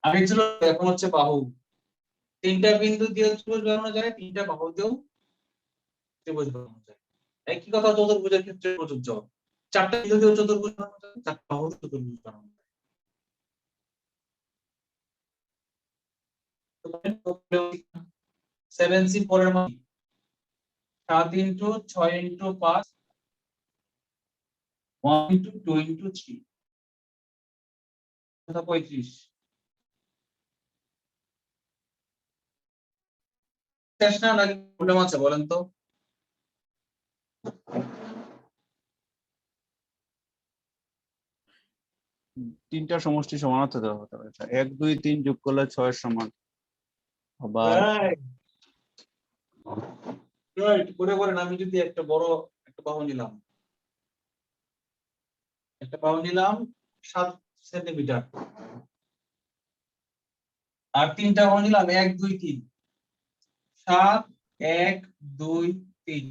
আগে ছিল, এখন হচ্ছে বাহু। 3টা বিন্দু দিয়ে ত্রিভুজ বানানো যায়, 3টা বাহু দিয়েও ত্রিভুজ বানানো যায়। একই কথা চতুর্ভুজের ক্ষেত্রে প্রযোজ্য। 4টা বিন্দু দিয়েও চতুর্ভুজ বানানো যায়, 4টা বাহু দিয়েও চতুর্ভুজ বানানো যায়। 7c পরের মান 7 ইনটু 6 ইনটু 5 1 ইনটু 2 ইনটু 3 35 শেষ না নাকি প্রবলেম আছে বলেন তো? তিনটার সমষ্টি সমান হতে দেওয়া হতে পারে 1 2 3 যোগ করলে 6 এর সমান আবার রাইট করে করেন। আমি যদি একটা বড় একটা বাহু নিলাম, 7 সেন্টিমিটার, আর তিনটা বাহু নিলাম 1 2 3, 7 1 2 3।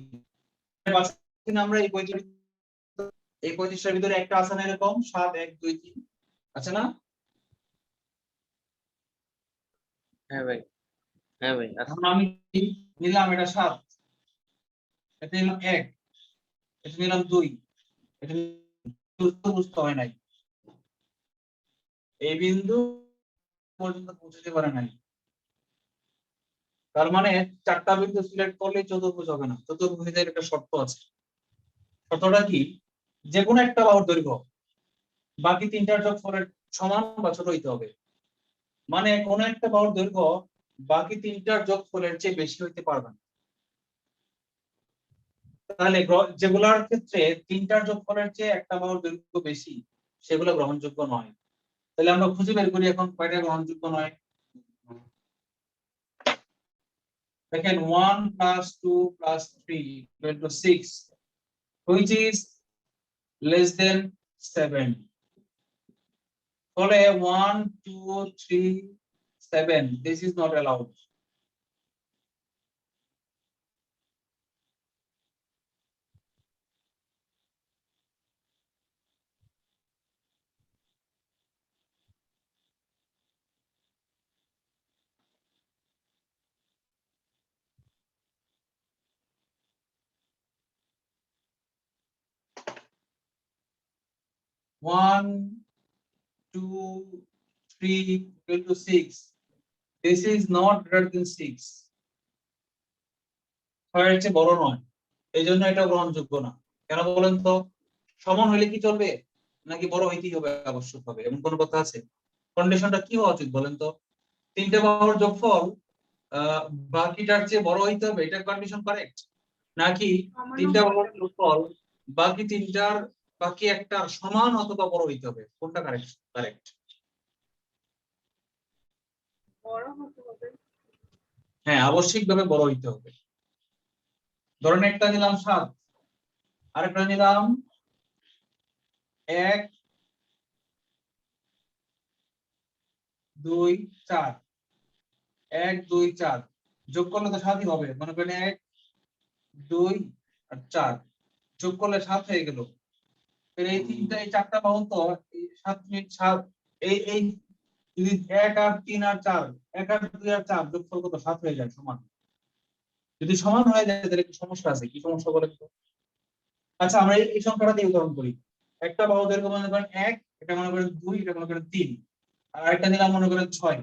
আমরা এই 35টার ভিতরে একটা আছে না এরকম 7 1 2 3 আছে না? হ্যাঁ ভাই, হ্যাঁ ভাই আচ্ছা। এখন আমি নিলাম এটা 7, এটা নিলাম 1, এটা নিলাম 2, এটা বুঝতে হয় নাই, এই বিন্দু পর্যন্ত পৌঁছাতে পারে নাই। তার মানে চারটা বিন্দু সিলেক্ট করলে চতুর্ভুজ হবে না। চতুর্ভুজের একটা শর্ত আছে। শর্তটা কি? যে কোনো একটা বাহুর দৈর্ঘ্য বাকি তিনটার যোগফলের সমান বা ছোট হইতে হবে। মানে কোন একটা বাহুর দৈর্ঘ্য বাকি তিনটার যোগফলের চেয়ে বেশি হইতে পারবে না। তাহলে যেগুলোর ক্ষেত্রে তিনটার যোগফলের চেয়ে একটা বাহুর দৈর্ঘ্য বেশি সেগুলো গ্রহণযোগ্য নয়। তাহলে আমরা খুঁজে বের করি এখন কয়টা গ্রহণযোগ্য নয়। দেখেন 1 plus 2 plus 3 equal to 6, which is less than 7. ফলে 1 2 3 7, this is not allowed. One, 2, 3 equal to 6. This is not greater than 6. ছয়ের চেয়ে বড় নয়, এই জন্য এটা গ্রহণযোগ্য না। কেন বলেন তো? সমান হইলে কি চলবে নাকি বড় হইতেই হবে আবশ্যক হবে এমন কোন কথা আছে? কন্ডিশনটা কি হওয়া উচিত বলেন তো? তিনটে বাহুর যোগফল বাকিটার চেয়ে বড় হইতে হবে, এটা কন্ডিশন কারেক্ট? নাকি তিনটা বাহুর যোগফল বাকি একটার সমান অথবা বড় হইতে হবে? কোনটা কারেক্ট? কারেক্ট বড় হতে হবে। হ্যাঁ, আবশ্যিকভাবে বড় হইতে হবে। ধরেন একটা নিলাম 7, আরেকটা নিলাম 1 2 4, 1 2 4 যোগ করলে তো 7ই হবে। মনে করেন 1 2 আর 4 যোগ করলে 7 হয়ে গেল। এই তিনটা এই চারটা বাহু তো 7 7 এই যদি 1 আর 3 আর 4, 1 আর 2 আর 4 যোগফল কত? 7 হয়ে যায় সমান। যদি সমান হয়ে যায় তাহলে কি সমস্যা আছে? কি সমস্যা বলেন তো? আচ্ছা, আমরা এই সংখ্যাটা দিয়ে উদাহরণ করি। একটা বাহু দৈর্ঘ্য মনে করেন 1, এটা মনে করেন 2, এটা মনে করেন 3, আর একটা নিলাম মনে করেন 6।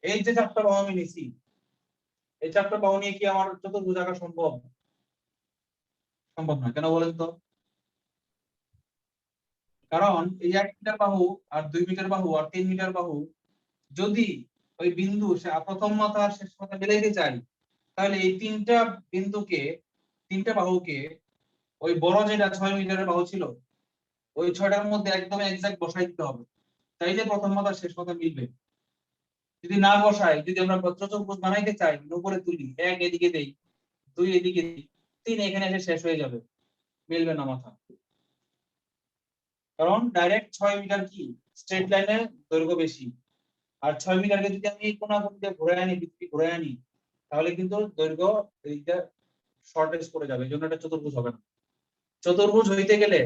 এই যে চারটা বাহু আমি নিছি, এই চারটা বাহু নিয়ে কি আমার চতুর্ভুজ আঁকা সম্ভব? সম্ভব না। কেন বলেন তো? কারণ এই 1 মিটার বাহু আর 2 মিটার বাহু আর 3 মিটার বাহু যদি ওই বিন্দু প্রথম মাথা আর শেষ মাথা মিলাইতে চাই, তাহলে এই তিনটা বাহুকে ওই বড় যেটা 6 মিটারের বাহু ছিল ওই 6টার মধ্যে একদম এক্সাক্ট বসাই দিতে হবে, তাইলে প্রথম মাথা শেষ মাথা মিলবে। যদি না বসাই, যদি আমরা চতুর্ভুজ বানাইতে চাই, উপরে তুলি, 1 এদিকে দেই, 2 এদিকে দেই, 3 এখানে এসে শেষ হয়ে যাবে, মিলবে না মাথা। কারণ ডাইরেক্ট 6 মিটার কি স্ট্রেট লাইনে দৈর্ঘ্য বেশি, আর 6 মিটারকে যদি আমি কোণাকুণি দিয়ে ঘুরে আনি তাহলে কিন্তু দৈর্ঘ্য এইটা শর্টেজ করে যাবে, এই জন্য এটা চতুর্ভুজ হবে না। চতুর্ভুজ হইতে গেলে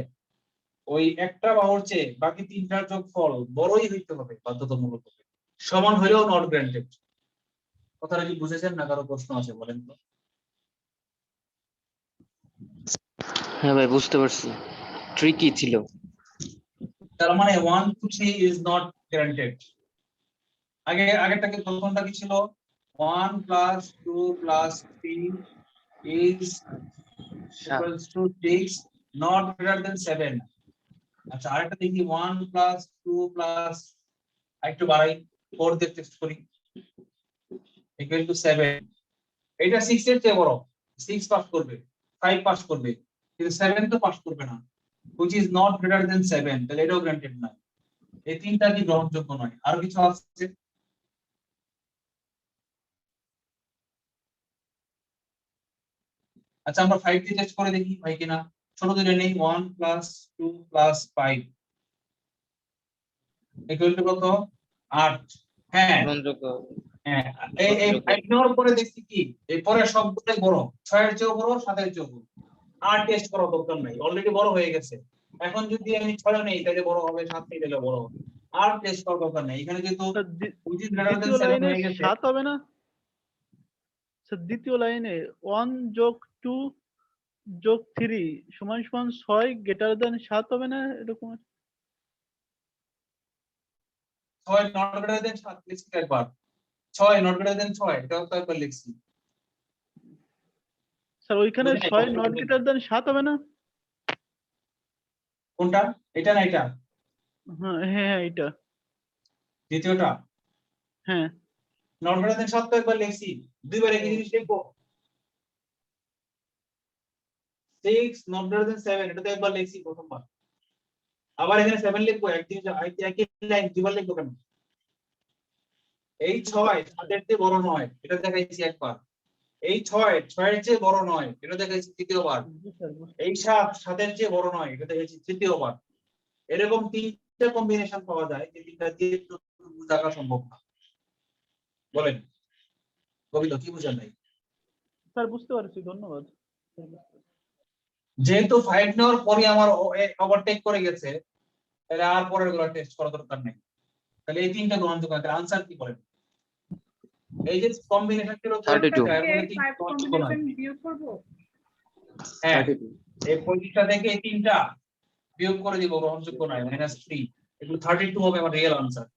ওই একটা বাহুর চেয়ে বাকি তিনটার যোগফল বড়ই হইতে হবে বাধ্যতামূলক। সমান হইলেও নট গ্রান্টেড। কথাটা কি বুঝেছেন না কারো প্রশ্ন আছে বলেন তো? হ্যাঁ ভাই বুঝতে পারছি, ট্রিকি ছিল। তার মানে 1 2 3 ইজ নট গ্রান্টেড। আগেরটাকে প্রথমটা কি ছিল? 1 plus 2 plus 3 is equals to 6, not greater than 7. আচ্ছা আরেকটা দেখি 1 plus 2 plus একটু বাড়াই 4 দিয়ে টেস্ট করি equal to 7. এটা 6 এর চেয়ে বড়, 6 পাস করবে, 5 পাস করবে, কিন্তু 7 তো পাস করবে না, which is not greater than 7, তাহলে এটাও গ্রান্টেড না। এই তিনটা কি গ্রহণযোগ্য নয়? আর কিছু আছে? আচ্ছা আমরা 5 দিয়ে টেস্ট করে দেখি হয় কিনা। ছোট ধরে নেই 1 plus 2 plus 5 equal to কত? 8। হ্যাঁ গ্রহণযোগ্য হ্যাঁ, এই 5 নেওয়ার পরে দেখছি কি এই পরে সবগুলোই বড়, 6 এর চেয়েও বড়, 7 এর চেয়েও বড়। আর টেস্ট করার দরকার নাই, অলরেডি বড় হয়ে গেছে। এখন যদি আমি 6 নেই তাহলে বড় হবে, 7 নেই তাহলে বড় হবে। আর টেস্ট করার দরকার নাই, এখানে যেহেতু sir, which is greater than দ্বিতীয় 7 লাইনে হয়ে গেছে। 7 হবে না স্যার? দ্বিতীয় লাইনে 1 যোগ 2 যোগ 3 সমান সমান 6 গ্রেটার দেন 7 হবে না এরকম? 6 not greater than 7 লিখছি একবার, 6 not greater than 6 এটাও তো একবার লিখছি। স্যার ওইখানে বুঝলেন? 6 নট গ্রেটার দেন 7 হবে না? কোনটা? এটা না এটা? হ্যাঁ হ্যাঁ হ্যাঁ, এটা। দ্বিতীয়টা হ্যাঁ not greater than 7 তো একবার লিখছি, দুইবার একই জিনিস লিখবো। 6 not greater than 7 এটা তো একবার লিখছি প্রথমবার, আবার এখানে 7 লিখবো, একই লাইন দুইবার লিখবো কেন? এই 6 7 এর চেয়ে বড় নয়, এটা দেখাইছি একবার। এই 6 6 এর চেয়ে বড় নয়, এটা দেখাইছি তৃতীয়বার। জি স্যার। এই 7 7 এর চেয়ে বড় নয়, এটা দেখাইছি তৃতীয়বার। এরকম তিনটা কম্বিনেশন পাওয়া যায় যে তিনটা দিয়ে চতুর্ভুজ আঁকা সম্ভব না। বলেন কবিতা কি বুঝেন নাই? স্যার বুঝতে পারছি, ধন্যবাদ। যেহেতু 5 নেওয়ার পরে আমার ওভারটেক করে গেছে, তাহলে আর পরের গুলো টেস্ট করা দরকার নেই। তাহলে এই তিনটা গ্রহণযোগ্য, তাহলে আনসার কি বলেন? এই যে কম্বিনেশন ছিল 32 এর মধ্যে তিনটা 5 গ্রহণযোগ্য নয়। কম্বিনেশন বিয়োগ করব। হ্যাঁ এই 25টা থেকে এই তিনটা বিয়োগ করে দিব, গ্রহণযোগ্য নয়, -3। এগুলো 32 হবে আমার রিয়েল আনসার।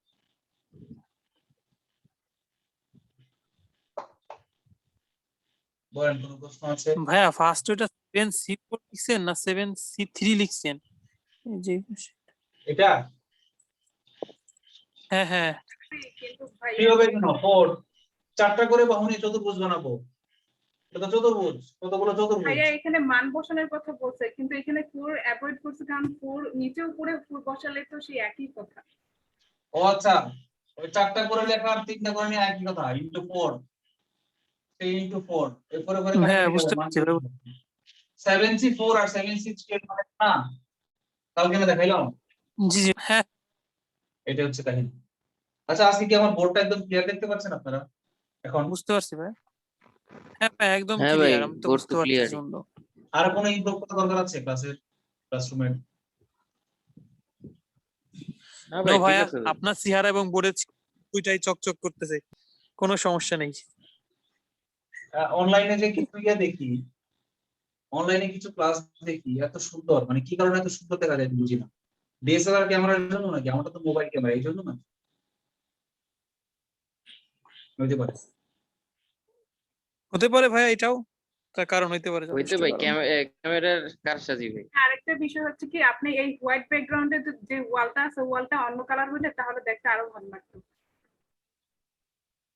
বলেন কোন প্রশ্ন আছে? ভাইয়া ফার্স্ট ওইটা 7C4 লিখছেন না 7C3 লিখছেন? এই যে এটা হ্যাঁ হ্যাঁ কিন্তু কি হবে কেন? 4 চারটা করে বাহুনি চতুর্ভুজ বানাবো, এটা চতুর্ভুজ, কতগুলো চতুর্ভুজ? ভাইয়া এখানে মান বসানোর কথা বলছে, কিন্তু এখানে 4 অ্যাভয়েড করছে, কারণ 4 নিচে উপরে 4 বসালে তো সেই একই কথা। ও আচ্ছা, ওই চারটা করে লেখা আর তিনটা করে নিয়ে একই কথা, ইনটু 4 3 ইনটু 4 এরপরে করে হ্যাঁ বুঝতে পারছি ভাই। 7C4 আর 7C3 এর মানে না, কালকে না দেখাইলাম, জি জি হ্যাঁ এটা হচ্ছে কাহিনী। আচ্ছা আজকে কি আমার বোর্ডটা একদম ক্লিয়ার দেখতে পাচ্ছেন আপনারা এখন? বুঝতে পারছি ভাই। হ্যাঁ ভাই একদম হ্যাঁ ভাই, ক্লিয়ার, আমি তো বোর্ড বুঝতে তো পারছি clear-ই। সুন্দর। আর কোনো ইমপ্রুভ করা দরকার আছে ক্লাসরুমে? না নো ভাই ঠিক ভাইয়া, আছে ভাই। আপনার চেহারা এবং বোর্ডের দুইটাই চকচক করতেছে, কোনো সমস্যা নেই। অনলাইনে যে কিছু দেখি, অনলাইনে কিছু ক্লাস দেখি এত সুন্দর, মানে কি কারণে এত সুন্দর দেখা যায় বুঝি না। ডিএসএলআর ক্যামেরার জন্য নাকি? আমারটা তো মোবাইল ক্যামেরা, এই জন্য না হতে পারে। হতে পারে ভাইয়া, এটাও তার কারণ হইতে পারে, হইতে যথেষ্ট ভাই কারণ। ক্যামেরার কারসাজি ভাই। আরেকটা বিষয় হচ্ছে কি, আপনি এই হোয়াইট ব্যাকগ্রাউন্ডে যে ওয়ালটা আছে, ওয়ালটা অন্য কালার হলে তাহলে দেখতে আরো ভালো লাগতো।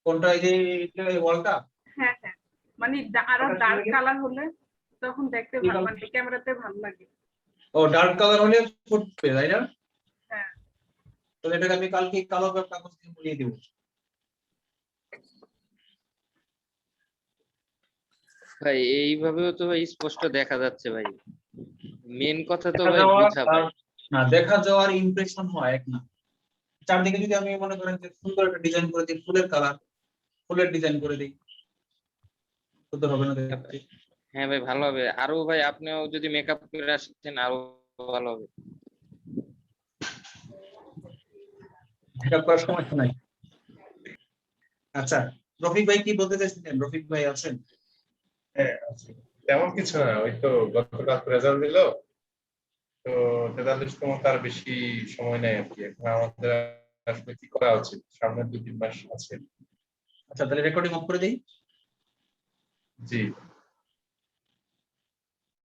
কোনটা? এই যে ওয়ালটা? হ্যাঁ হ্যাঁ, মানে আরো ওটা কি ডার্ক লাগে? কালার হলে তখন দেখতে কি ভালো, colour? মানে ক্যামেরাতে ভালো লাগে। ও ডার্ক কালার হলে ফুটবে, তাই না? হ্যাঁ তাহলে এটাকে আমি কালকে কালো কাগজ দিয়ে মুড়িয়ে দেবো। ভাই এইভাবেও তো ভাই স্পষ্ট দেখা যাচ্ছে ভাই, মেন কথা তো দেখা ভাই যাওয়ার বুঝা ভাই। না, দেখা যাওয়ার ইমপ্রেশন হয় এক না। চারদিকে যদি আমি মনে করেন যে সুন্দর একটা ডিজাইন করে দিই, ফুলের কালার, ফুলের ডিজাইন করে দিই, সুন্দর হবে না দেখতে? হ্যাঁ ভাই ভালো হবে, আরো ভাই আপনিও যদি মেকআপ করে আসছেন আরো ভালো হবে। মেকআপ করার সমস্যা নাই। আচ্ছা রফিক ভাই কি বলতে চাইছিলেন? রফিক ভাই আছেন? হ্যাঁ আছে। তেমন কিছু না, ওই তো গতকাল রেজাল্ট দিল, তো 43তম, তার বেশি সময় নেই আর কি। এখন আমাদের আসলে কি করা উচিত, সামনে 2-3 মাস আছে। আচ্ছা তাহলে রেকর্ডিং অফ করে দিই। জি